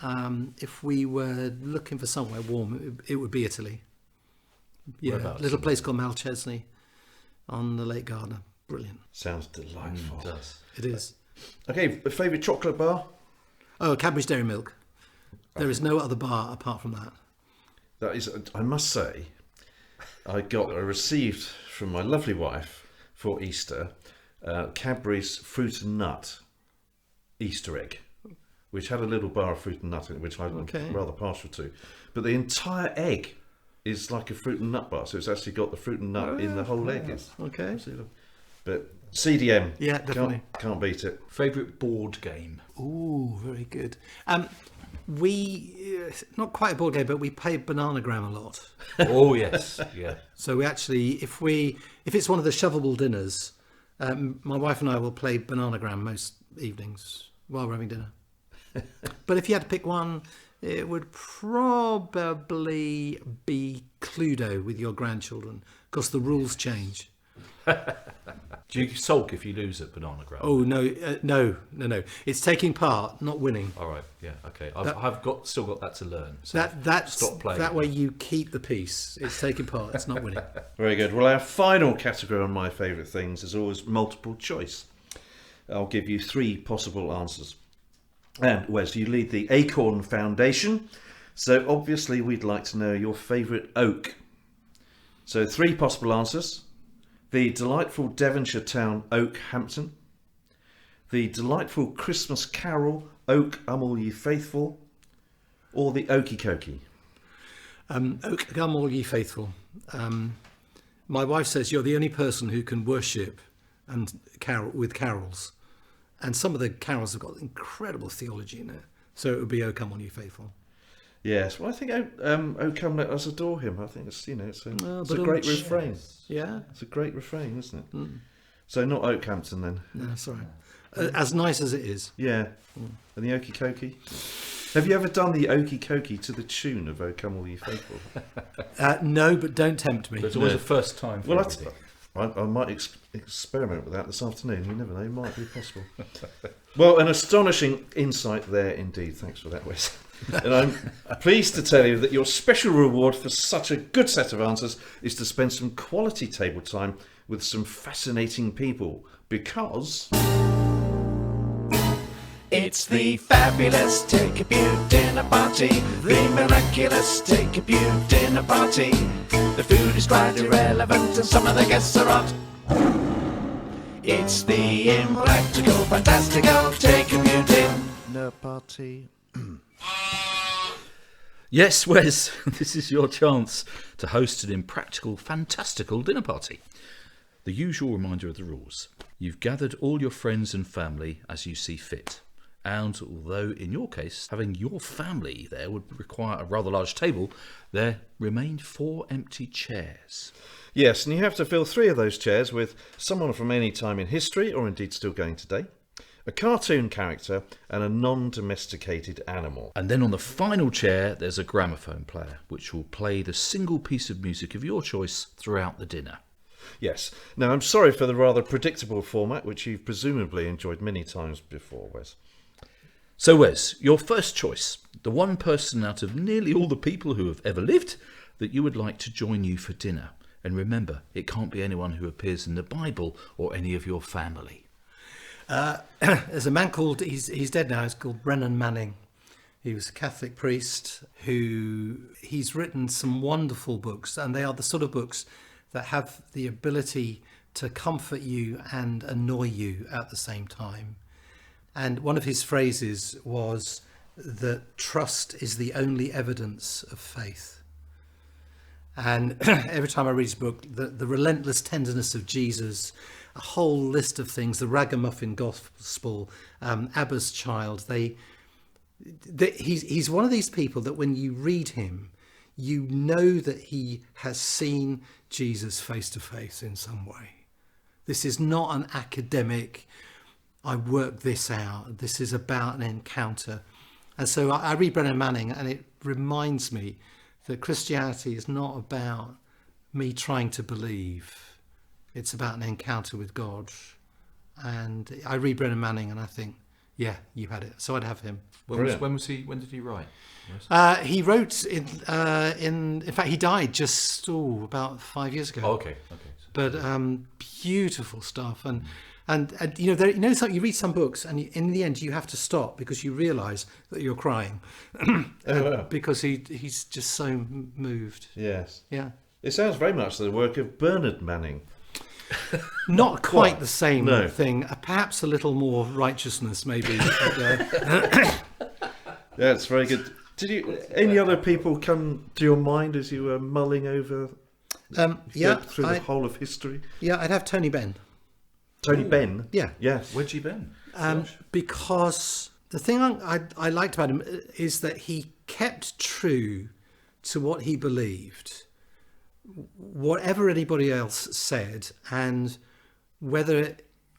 [SPEAKER 3] If we were looking for somewhere warm, it would be Italy. Yeah,
[SPEAKER 2] Whereabouts?
[SPEAKER 3] a little place called Malchesney on the Lake Garda. Brilliant.
[SPEAKER 1] Sounds delightful.
[SPEAKER 2] It does.
[SPEAKER 3] It is.
[SPEAKER 1] Okay, a favourite chocolate bar?
[SPEAKER 3] Oh, Cadbury's Dairy Milk. There is no other bar apart from that.
[SPEAKER 1] That is, I must say, I received from my lovely wife for Easter Cadbury's fruit and nut Easter egg, which had a little bar of fruit and nut in it, which I'm rather partial to. But the entire egg is like a fruit and nut bar, so it's actually got the fruit and nut in the whole egg. It's
[SPEAKER 3] Okay.
[SPEAKER 1] absolutely- But CDM,
[SPEAKER 3] Yeah, definitely.
[SPEAKER 1] can't beat it.
[SPEAKER 2] Favourite board game?
[SPEAKER 3] Ooh, very good. We, not quite a board game, but we play Bananagram a lot.
[SPEAKER 2] Oh, yes. Yeah.
[SPEAKER 3] So we actually, if it's one of the shovelable dinners, my wife and I will play Bananagram most evenings while we're having dinner. But if you had to pick one, it would probably be Cluedo with your grandchildren, because the rules change.
[SPEAKER 2] Do you sulk if you lose at Bananagram?
[SPEAKER 3] Oh no! It's taking part, not winning.
[SPEAKER 2] All right. Yeah. Okay. I've still got that to learn. So
[SPEAKER 3] That's
[SPEAKER 2] stop playing.
[SPEAKER 3] that way you keep the peace. It's taking part. It's not winning.
[SPEAKER 1] Very good. Well, our final category on my favourite things is always multiple choice. I'll give you 3 possible answers. And Wes, you lead the Acorn Foundation, so obviously we'd like to know your favourite oak. So 3 possible answers: the delightful Devonshire town Oakhampton, the delightful Christmas carol Oak All Ye Faithful, or the Okie Kokie.
[SPEAKER 3] Oak, come all ye faithful. My wife says you're the only person who can worship and carol with carols, and some of the carols have got incredible theology in it. So it would be "O Come All Ye Faithful."
[SPEAKER 1] Yes, well, I think "O Come Let Us Adore Him." I think it's it's a great refrain.
[SPEAKER 3] Yeah.
[SPEAKER 1] It's a great refrain, isn't it? So not Oakhampton then.
[SPEAKER 3] No, sorry. As nice as it is.
[SPEAKER 1] Yeah. And the Okie Kokie. Have you ever done the Okie Kokie to the tune of "O Come All Ye Faithful"?
[SPEAKER 3] No, but don't tempt me.
[SPEAKER 2] But it's always a first time for
[SPEAKER 1] Well,
[SPEAKER 2] everything.
[SPEAKER 1] I might experiment with that this afternoon. You never know, it might be possible. Well, an astonishing insight there indeed. Thanks for that, Wes. And I'm pleased to tell you that your special reward for such a good set of answers is to spend some quality table time with some fascinating people, because
[SPEAKER 5] It's the fabulous Take a Pew dinner party. The miraculous Take a Pew dinner party. The food is quite irrelevant and some of the guests are odd. It's the impractical, fantastical Take a Pew dinner party.
[SPEAKER 2] Yes, Wes, this is your chance to host an impractical, fantastical dinner party. The usual reminder of the rules. You've gathered all your friends and family as you see fit. And although in your case, having your family there would require a rather large table, there remain 4 empty chairs.
[SPEAKER 1] yes, and you have to fill 3 of those chairs with someone from any time in history, or indeed still going today, a cartoon character, and a non-domesticated animal.
[SPEAKER 2] And then on the final chair, there's a gramophone player, which will play the single piece of music of your choice throughout the dinner.
[SPEAKER 1] Yes. Now, I'm sorry for the rather predictable format, which you've presumably enjoyed many times before, Wes.
[SPEAKER 2] So Wes, your first choice, the one person out of nearly all the people who have ever lived that you would like to join you for dinner. And remember, it can't be anyone who appears in the Bible or any of your family.
[SPEAKER 3] There's a man called, he's dead now, he's called Brennan Manning. He was a Catholic priest he's written some wonderful books, and they are the sort of books that have the ability to comfort you and annoy you at the same time. And one of his phrases was that trust is the only evidence of faith. And every time I read his book, the relentless tenderness of Jesus, a whole list of things, the ragamuffin gospel, Abba's child, he's one of these people that when you read him, you know that he has seen Jesus face to face in some way. This is not an academic, I worked this out. This is about an encounter. And so I read Brennan Manning, and it reminds me that Christianity is not about me trying to believe. It's about an encounter with God. And I read Brennan Manning and I think, yeah, you had it. So I'd have him.
[SPEAKER 2] When did he write?
[SPEAKER 3] He wrote in fact, he died just about 5 years ago.
[SPEAKER 2] Oh, okay.
[SPEAKER 3] But beautiful stuff. And you know, something, you read some books and in the end you have to stop because you realise that you're crying because he's just so moved.
[SPEAKER 1] Yes.
[SPEAKER 3] Yeah.
[SPEAKER 1] It sounds very much the work of Bernard Manning.
[SPEAKER 3] Not quite the same thing. Perhaps a little more righteousness, maybe.
[SPEAKER 1] Yeah, it's very good. Did you? Any other people come to your mind as you were mulling over? Through the whole of history.
[SPEAKER 3] Yeah, I'd have Tony Benn.
[SPEAKER 1] Tony Benn.
[SPEAKER 3] Yeah.
[SPEAKER 1] Yes.
[SPEAKER 2] Where'd you been?
[SPEAKER 3] Because the thing I liked about him is that he kept true to what he believed, whatever anybody else said, and whether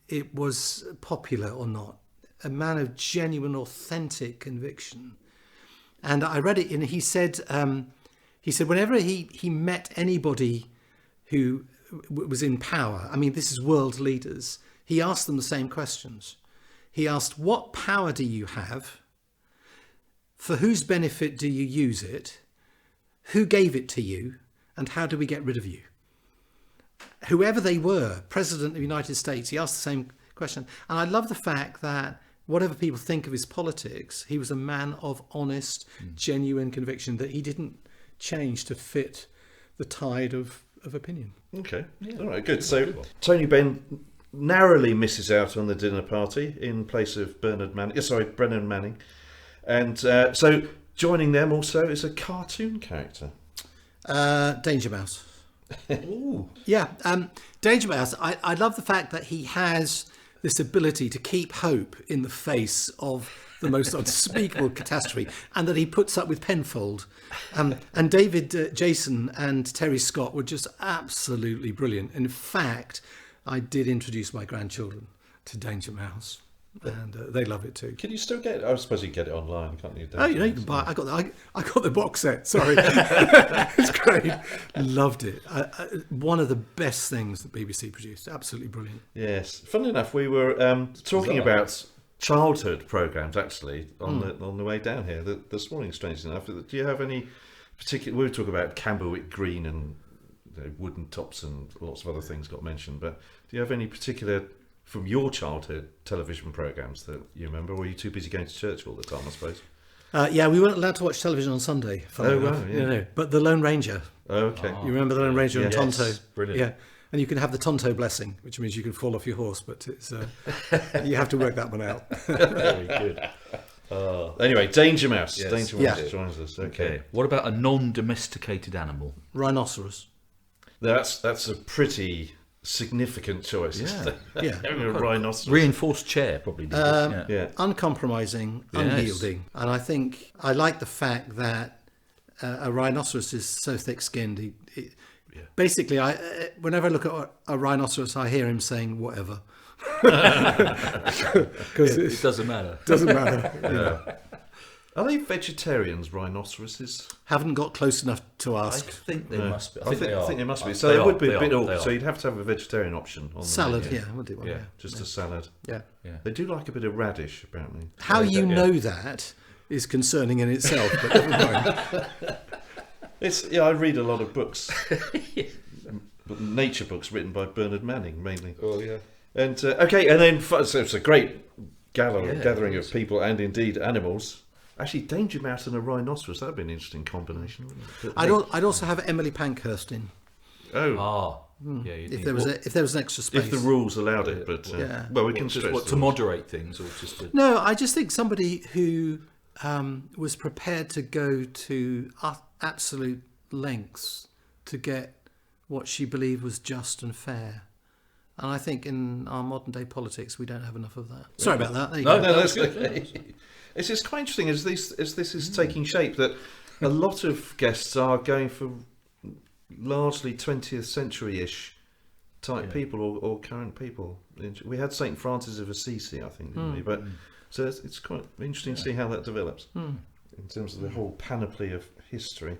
[SPEAKER 3] it was popular or not. A man of genuine, authentic conviction. And I read it, and he said whenever he met anybody who was in power, I mean, this is world leaders, he asked them the same questions. He asked, what power do you have? For whose benefit do you use it? Who gave it to you? And how do we get rid of you? Whoever they were, President of the United States, he asked the same question. And I love the fact that whatever people think of his politics, he was a man of honest, genuine conviction, that he didn't change to fit the tide of opinion.
[SPEAKER 1] Okay. Yeah. All right, good. So Tony Benn narrowly misses out on the dinner party in place of Brennan Manning. And so joining them also is a cartoon character.
[SPEAKER 3] Danger Mouse. Ooh. Yeah, Danger Mouse. I love the fact that he has this ability to keep hope in the face of the most unspeakable catastrophe, and that he puts up with Penfold. And David Jason and Terry Scott were just absolutely brilliant. In fact, I did introduce my grandchildren to Danger Mouse, and they love it too.
[SPEAKER 1] Can you still get it? I suppose you can get it online, can't you?
[SPEAKER 3] Oh, you can buy. I got the box set. Sorry, it's great. Loved it. One of the best things that BBC produced. Absolutely brilliant.
[SPEAKER 1] Yes. Funnily enough, we were talking about childhood programmes actually on the way down here this morning. Strangely enough, do you have any particular? We were talking about Camberwick Green and wooden tops and lots of other things got mentioned. But do you have any particular from your childhood television programmes that you remember? Or were you too busy going to church all the time, I suppose?
[SPEAKER 3] Yeah, we weren't allowed to watch television on Sunday.
[SPEAKER 1] Oh, right, yeah.
[SPEAKER 3] You know, but the Lone Ranger.
[SPEAKER 1] Oh, okay.
[SPEAKER 3] You remember the Lone Ranger and Tonto?
[SPEAKER 1] Yes, brilliant.
[SPEAKER 3] Yeah, and you can have the Tonto blessing, which means you can fall off your horse, but it's you have to work that one out.
[SPEAKER 1] Very good. Anyway, Danger Mouse.
[SPEAKER 2] Yes.
[SPEAKER 1] Danger Mouse joins us. Okay.
[SPEAKER 2] What about a non-domesticated animal?
[SPEAKER 3] Rhinoceros.
[SPEAKER 1] That's a pretty significant choice.
[SPEAKER 2] Yeah.
[SPEAKER 3] Yeah.
[SPEAKER 1] Having a rhinoceros.
[SPEAKER 2] Reinforced chair, probably.
[SPEAKER 1] Yeah.
[SPEAKER 3] Uncompromising, unyielding, and I think I like the fact that a rhinoceros is so thick-skinned. Basically, whenever I look at a rhinoceros, I hear him saying whatever. Because
[SPEAKER 2] It doesn't matter.
[SPEAKER 3] doesn't matter. You know.
[SPEAKER 1] Are they vegetarians, rhinoceroses?
[SPEAKER 3] Haven't got close enough to
[SPEAKER 2] I
[SPEAKER 3] ask.
[SPEAKER 2] think they
[SPEAKER 1] No.
[SPEAKER 2] must be.
[SPEAKER 1] I think they must be. So
[SPEAKER 2] They
[SPEAKER 1] it
[SPEAKER 2] are,
[SPEAKER 1] would be
[SPEAKER 2] they
[SPEAKER 1] a bit
[SPEAKER 2] are,
[SPEAKER 1] awkward.
[SPEAKER 2] they
[SPEAKER 1] So
[SPEAKER 2] are.
[SPEAKER 1] you'd have to have a vegetarian option on the
[SPEAKER 3] Salad,
[SPEAKER 1] menu.
[SPEAKER 3] yeah, we'll do one.
[SPEAKER 1] Yeah, just a salad.
[SPEAKER 3] Yeah.
[SPEAKER 1] They do like a bit of radish, apparently.
[SPEAKER 3] How you know that is concerning in itself, but never mind.
[SPEAKER 1] I read a lot of books, nature books written by Bernard Manning mainly.
[SPEAKER 2] Oh yeah.
[SPEAKER 1] And and then so it's a great gathering of people and indeed animals. Actually, Danger Mouse and a rhinoceros, that'd be an interesting combination, wouldn't it?
[SPEAKER 3] I'd also have Emily Pankhurst in
[SPEAKER 1] Oh,
[SPEAKER 2] Yeah.
[SPEAKER 3] if there was an extra space.
[SPEAKER 1] if the rules allowed it, but well, we can stretch
[SPEAKER 2] to
[SPEAKER 1] the rules.
[SPEAKER 2] moderate things, or just to...
[SPEAKER 3] No, I just think somebody who was prepared to go to absolute lengths to get what she believed was just and fair. And I think in our modern day politics, we don't have enough of that. Sorry about that. There you go.
[SPEAKER 1] No, that's okay. It's just quite interesting as this is taking shape that a lot of guests are going for largely 20th century-ish type people or current people. We had St. Francis of Assisi, I think, didn't we? But so it's quite interesting to see how that develops in terms of the whole panoply of history.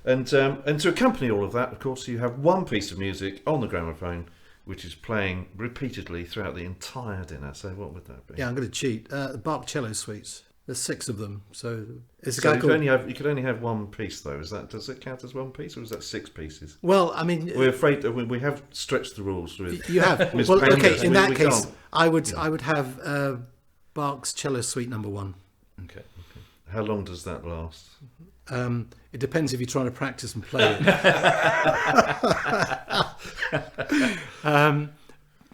[SPEAKER 1] And to accompany all of that, of course, you have one piece of music on the gramophone which is playing repeatedly throughout the entire dinner. So what would that be?
[SPEAKER 3] Yeah, I'm going to cheat. The Bach cello suites. There's 6 of them, so it's a
[SPEAKER 1] So
[SPEAKER 3] guy
[SPEAKER 1] you
[SPEAKER 3] called...
[SPEAKER 1] could only have one piece, though. Does it count as one piece, or is that 6 pieces?
[SPEAKER 3] Well, I mean,
[SPEAKER 1] We're afraid that we have stretched the rules with.
[SPEAKER 3] you have.
[SPEAKER 1] Miss
[SPEAKER 3] Well,
[SPEAKER 1] Penders.
[SPEAKER 3] okay. In that
[SPEAKER 1] We
[SPEAKER 3] case,
[SPEAKER 1] can't.
[SPEAKER 3] I would have Bach's cello suite number 1.
[SPEAKER 1] Okay. How long does that last?
[SPEAKER 3] It depends if you're trying to practice and play it.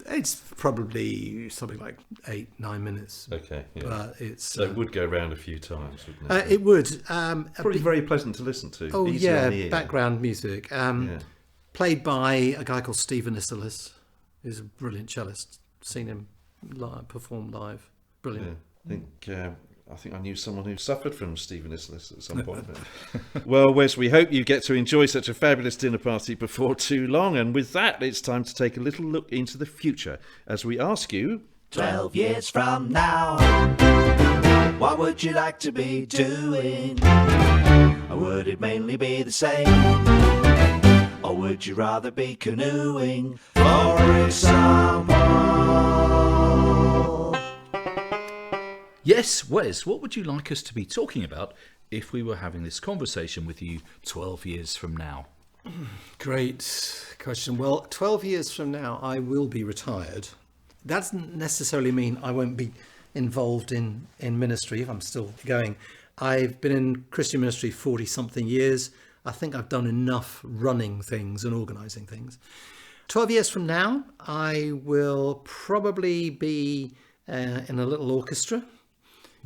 [SPEAKER 3] It's probably something like 8-9 minutes.
[SPEAKER 1] Okay. Yeah.
[SPEAKER 3] But it's
[SPEAKER 1] So it would go round a few times, wouldn't it?
[SPEAKER 3] it would
[SPEAKER 1] Probably very pleasant to listen to.
[SPEAKER 3] oh
[SPEAKER 1] easy on
[SPEAKER 3] yeah,
[SPEAKER 1] the ear.
[SPEAKER 3] background music.
[SPEAKER 1] Yeah.
[SPEAKER 3] Played by a guy called Stephen Isserlis, who's a brilliant cellist. Seen him perform live. Brilliant.
[SPEAKER 1] Yeah. I think I knew someone who suffered from Stephen Isserlis at some point. Well, Wes, we hope you get to enjoy such a fabulous dinner party before too long. And with that, it's time to take a little look into the future as we ask you...
[SPEAKER 5] 12 years from now, what would you like to be doing? Or would it mainly be the same? Or would you rather be canoeing for a summer?
[SPEAKER 2] Yes, Wes, what would you like us to be talking about if we were having this conversation with you 12 years from now?
[SPEAKER 3] Great question. Well, 12 years from now, I will be retired. That doesn't necessarily mean I won't be involved in ministry if I'm still going. I've been in Christian ministry 40-something years. I think I've done enough running things and organising things. 12 years from now, I will probably be in a little orchestra,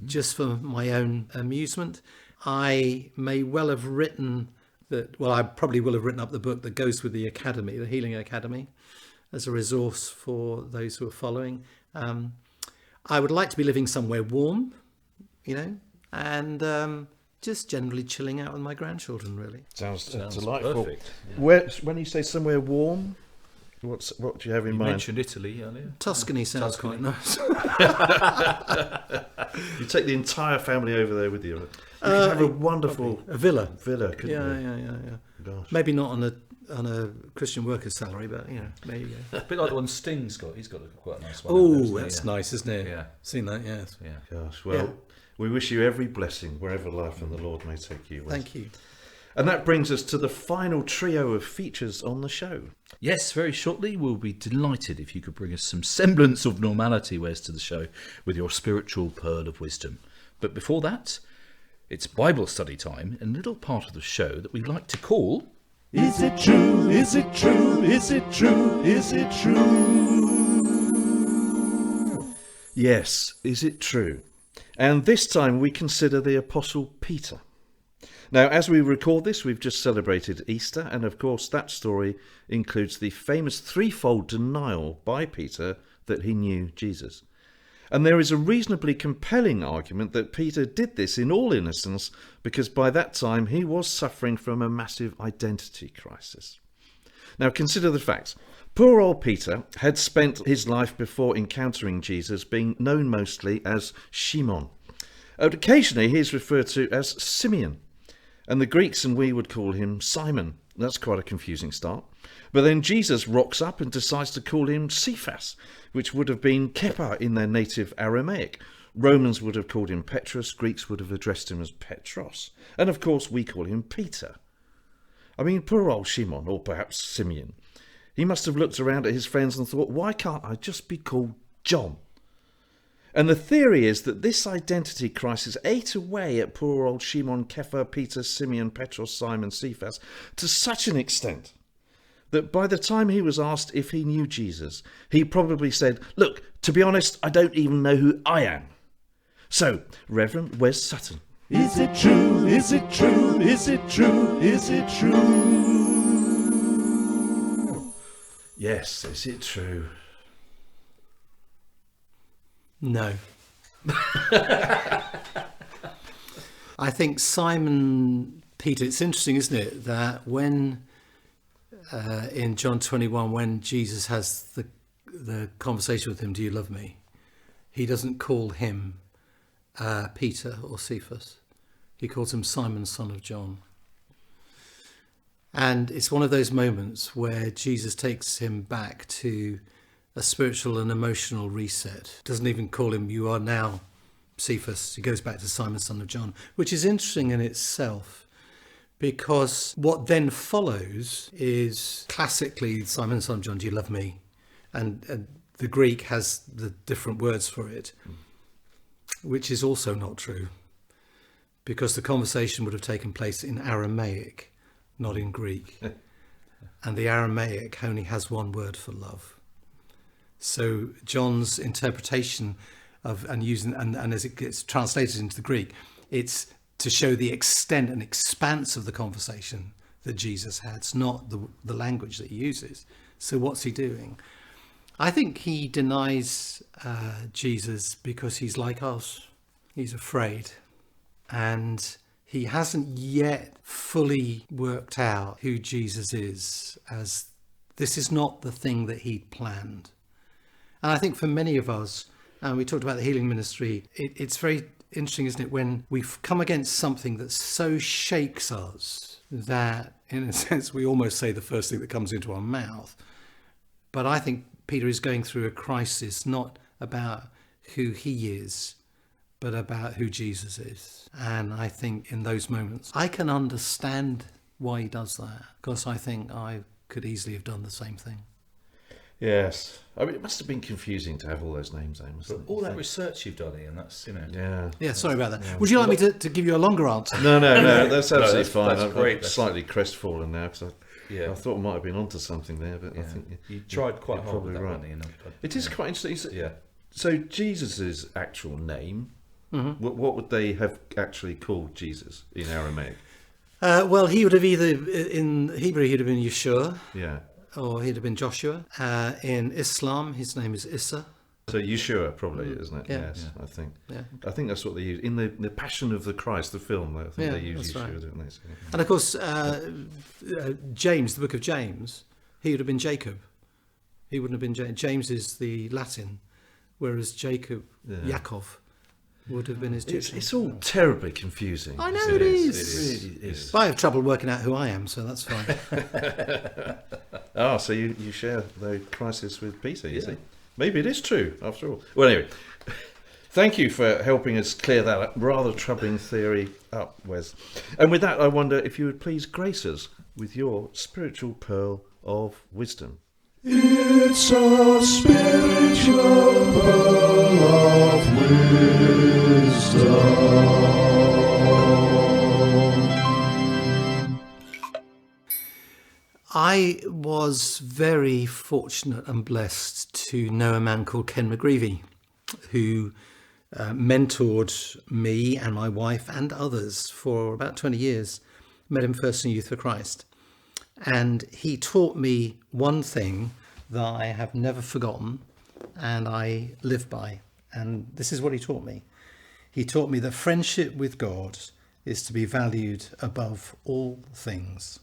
[SPEAKER 3] just for my own amusement. I may well have written I probably will have written up the book that goes with the academy, the Healing Academy, as a resource for those who are following. I would like to be living somewhere warm, and just generally chilling out with my grandchildren, really.
[SPEAKER 1] Sounds delightful.
[SPEAKER 2] Perfect.
[SPEAKER 1] When you say somewhere warm, what do you have in
[SPEAKER 2] You
[SPEAKER 1] mind?
[SPEAKER 2] mentioned Italy earlier.
[SPEAKER 3] Tuscany sounds quite nice.
[SPEAKER 1] You take the entire family over there with you. You could have a wonderful
[SPEAKER 3] A villa.
[SPEAKER 1] couldn't
[SPEAKER 3] Yeah,
[SPEAKER 1] you?
[SPEAKER 3] yeah.
[SPEAKER 1] Gosh.
[SPEAKER 3] Maybe not on a Christian worker's salary, but there you go.
[SPEAKER 2] A bit like the one Sting's got. He's got quite a nice one.
[SPEAKER 3] Oh,
[SPEAKER 2] hasn't he?
[SPEAKER 3] that's nice, isn't it?
[SPEAKER 2] Yeah.
[SPEAKER 3] Seen that, yes.
[SPEAKER 2] Yeah.
[SPEAKER 1] Gosh, well, we wish you every blessing wherever life and the Lord may take you. Wes.
[SPEAKER 3] Thank you.
[SPEAKER 1] And that brings us to the final trio of features on the show.
[SPEAKER 2] Yes, very shortly we'll be delighted if you could bring us some semblance of normality, Wes, to the show with your spiritual pearl of wisdom. But before that, it's Bible study time, a little part of the show that we like to call...
[SPEAKER 4] Is it true? Is it true? Is it true? Is it true?
[SPEAKER 1] Yes, is it true? And this time we consider the Apostle Peter. Now, as we record this, we've just celebrated Easter, and of course that story includes the famous threefold denial by Peter that he knew Jesus. And there is a reasonably compelling argument that Peter did this in all innocence because by that time he was suffering from a massive identity crisis. Now consider the facts. Poor old Peter had spent his life before encountering Jesus being known mostly as Shimon. Occasionally he is referred to as Simeon, and the Greeks and we would call him Simon. That's quite a confusing start. But then Jesus rocks up and decides to call him Cephas, which would have been Kepha in their native Aramaic. Romans would have called him Petrus, Greeks would have addressed him as Petros, and of course we call him Peter. I mean, poor old Shimon, or perhaps Simeon. He must have looked around at his friends and thought, why can't I just be called John? And the theory is that this identity crisis ate away at poor old Shimon, Kepha, Peter, Simeon, Petros, Simon, Cephas to such an extent that by the time he was asked if he knew Jesus, he probably said, look, to be honest, I don't even know who I am. So, Reverend Wes Sutton.
[SPEAKER 4] Is it true? Is it true? Is it true? Is it true?
[SPEAKER 1] Yes, is it true?
[SPEAKER 3] No. I think Simon Peter, it's interesting, isn't it, that when in John 21, when Jesus has the conversation with him, do you love me? He doesn't call him Peter or Cephas. He calls him Simon, son of John. And it's one of those moments where Jesus takes him back to a spiritual and emotional reset. Doesn't even call him, you are now Cephas. He goes back to Simon, son of John, which is interesting in itself, because what then follows is classically Simon, son of John, do you love me? And the Greek has the different words for it, which is also not true, because the conversation would have taken place in Aramaic, not in Greek. And the Aramaic only has one word for love. So John's interpretation of and as it gets translated into the Greek, it's to show the extent and expanse of the conversation that Jesus had. It's not the language that he uses. So what's he doing? I think he denies Jesus because he's like us. He's afraid. And he hasn't yet fully worked out who Jesus is, as this is not the thing that he'd planned. And I think for many of us, and we talked about the healing ministry, it's very interesting, isn't it, when we've come against something that so shakes us that, in a sense, we almost say the first thing that comes into our mouth. But I think Peter is going through a crisis, not about who he is, but about who Jesus is. And I think in those moments, I can understand why he does that, because I think I could easily have done the same thing.
[SPEAKER 1] Yes. I mean, it must have been confusing to have all those names, mustn't it?
[SPEAKER 2] All that research you've done, Ian, that's,
[SPEAKER 1] Yeah.
[SPEAKER 3] Yeah, sorry about that. Yeah. Would you like me to give you a longer answer?
[SPEAKER 1] No, that's absolutely fine.
[SPEAKER 2] That's great.
[SPEAKER 1] I'm slightly crestfallen now, because I thought I might have been onto something there, but I think
[SPEAKER 2] you tried quite hard
[SPEAKER 1] probably
[SPEAKER 2] with that
[SPEAKER 1] right.
[SPEAKER 2] one, Ian.
[SPEAKER 1] It is quite interesting.
[SPEAKER 2] Yeah.
[SPEAKER 1] So Jesus' actual name, what would they have actually called Jesus in Aramaic?
[SPEAKER 3] Well, he would have either, in Hebrew, he'd have been Yeshua,
[SPEAKER 1] Yeah.
[SPEAKER 3] or he'd have been Joshua. In Islam, his name is Issa.
[SPEAKER 1] So Yeshua, probably, isn't it?
[SPEAKER 3] Yeah.
[SPEAKER 1] Yes, I think.
[SPEAKER 3] Yeah.
[SPEAKER 1] I think that's what they use in the Passion of the Christ, the film. I think they use
[SPEAKER 3] that's
[SPEAKER 1] Yeshua,
[SPEAKER 3] right.
[SPEAKER 1] don't they? So,
[SPEAKER 3] And of course, James, the book of James, he would have been Jacob. He wouldn't have been James. James is the Latin, whereas Jacob, Yaakov, would have been his Jewish name.
[SPEAKER 1] It's all terribly confusing.
[SPEAKER 3] I know it is.
[SPEAKER 1] It really is.
[SPEAKER 3] But I have trouble working out who I am, so that's fine.
[SPEAKER 1] So you share the crisis with Peter, you see? Maybe it is true, after all. Well, anyway, thank you for helping us clear that rather troubling theory up, Wes. And with that, I wonder if you would please grace us with your spiritual pearl of wisdom.
[SPEAKER 4] It's a spiritual pearl of wisdom.
[SPEAKER 3] I was very fortunate and blessed to know a man called Ken McGreevy, who mentored me and my wife and others for about 20 years. Met him first in Youth for Christ. And he taught me one thing that I have never forgotten and I live by. And this is what he taught me. He taught me that friendship with God is to be valued above all things.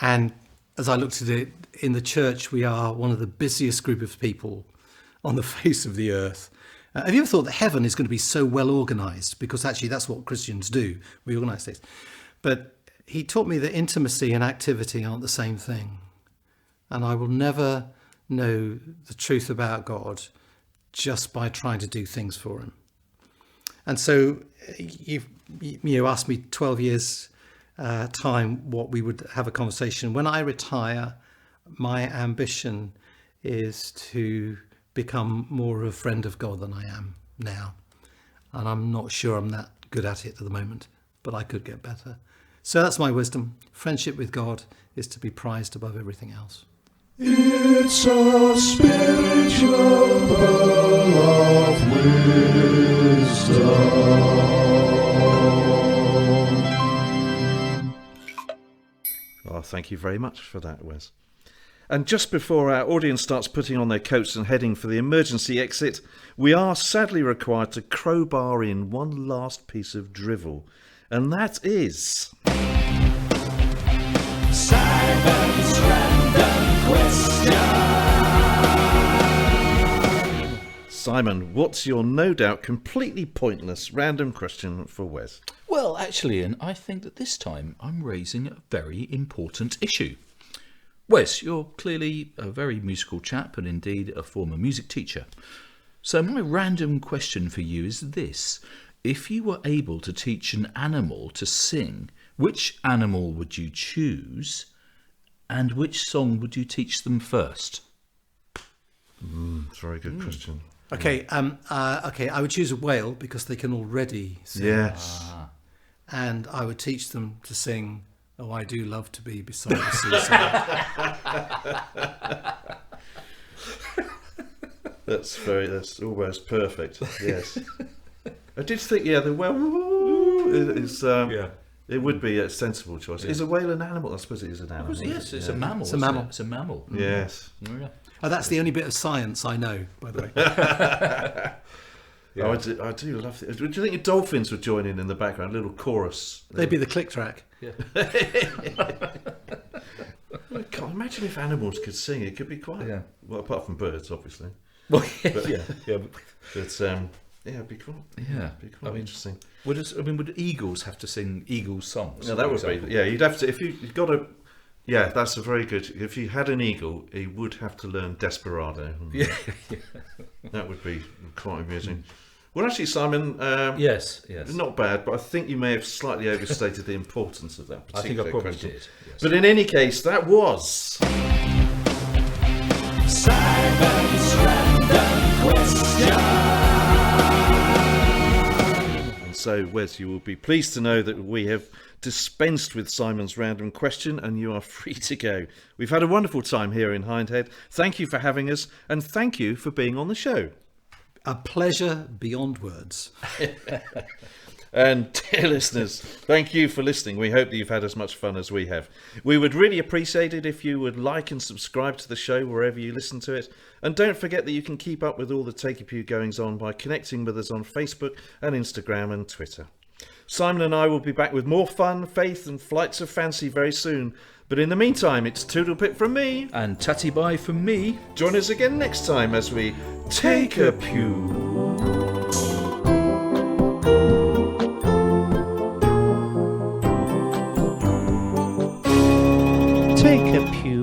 [SPEAKER 3] And as I looked at it, in the church, we are one of the busiest group of people on the face of the earth. Have you ever thought that heaven is going to be so well organised? Because actually that's what Christians do. We organise things. But he taught me that intimacy and activity aren't the same thing. And I will never know the truth about God just by trying to do things for him. And so you asked me 12 years time what we would have a conversation. When I retire, my ambition is to become more of a friend of God than I am now. And I'm not sure I'm that good at it at the moment, but I could get better. So that's my wisdom. Friendship with God is to be prized above everything else.
[SPEAKER 4] It's a spiritual pearl of wisdom.
[SPEAKER 1] Well, thank you very much for that, Wes. And just before our audience starts putting on their coats and heading for the emergency exit, we are sadly required to crowbar in one last piece of drivel. And that is...
[SPEAKER 5] Simon's random question.
[SPEAKER 1] Simon, what's your no doubt completely pointless random question for Wes?
[SPEAKER 2] Well, actually, Ian, I think that this time I'm raising a very important issue. Wes, you're clearly a very musical chap and indeed a former music teacher. So my random question for you is this. If you were able to teach an animal to sing, which animal would you choose and which song would you teach them first?
[SPEAKER 1] It's a very good question.
[SPEAKER 3] Okay, I would choose a whale because they can already sing.
[SPEAKER 1] Yes.
[SPEAKER 3] And I would teach them to sing, "Oh, I do love to be beside the seaside."
[SPEAKER 1] That's almost perfect. Yes. I did think, the whale is it would be a sensible choice. Is a whale an animal? I suppose it is an animal.
[SPEAKER 2] Yes, it's a mammal.
[SPEAKER 3] It's a mammal.
[SPEAKER 2] It's a mammal.
[SPEAKER 1] Yes.
[SPEAKER 2] Yeah.
[SPEAKER 3] Oh, that's the only bit of science I know, by the way.
[SPEAKER 1] Oh, I do love it. Do you think the dolphins would join in the background? A little chorus.
[SPEAKER 3] They'd be the click track.
[SPEAKER 1] I can't imagine if animals could sing. It could be quite...
[SPEAKER 2] Yeah.
[SPEAKER 1] Well, apart from birds, obviously.
[SPEAKER 2] Well,
[SPEAKER 1] But it'd be cool.
[SPEAKER 2] Yeah.
[SPEAKER 1] It'd be quite interesting.
[SPEAKER 2] Would eagles have to sing eagle songs?
[SPEAKER 1] No, that
[SPEAKER 2] for
[SPEAKER 1] would
[SPEAKER 2] example?
[SPEAKER 1] be... Yeah, you'd have to... If you've got a... Yeah, that's a very good... If you had an eagle, he would have to learn Desperado.
[SPEAKER 2] Yeah.
[SPEAKER 1] That would be quite amusing. Well, actually, Simon...
[SPEAKER 2] Yes.
[SPEAKER 1] Not bad, but I think you may have slightly overstated the importance of that
[SPEAKER 2] I think
[SPEAKER 1] particular
[SPEAKER 2] I probably
[SPEAKER 1] question.
[SPEAKER 2] did. Yes.
[SPEAKER 1] But in any case, that was...
[SPEAKER 5] Simon's random question.
[SPEAKER 1] And so, Wes, you will be pleased to know that we have dispensed with Simon's random question and you are free to go. We've had a wonderful time here in Hindhead. Thank you for having us and thank you for being on the show.
[SPEAKER 3] A pleasure beyond words.
[SPEAKER 1] And dear listeners, thank you for listening. We hope that you've had as much fun as we have. We would really appreciate it if you would like and subscribe to the show wherever you listen to it. And don't forget that you can keep up with all the Take a Pew goings on by connecting with us on Facebook and Instagram and Twitter. Simon and I will be back with more fun, faith and flights of fancy very soon. But in the meantime, it's Toodle Pip from me.
[SPEAKER 2] And tatty bye from me.
[SPEAKER 1] Join us again next time as we Take a Pew.
[SPEAKER 7] Take a pew.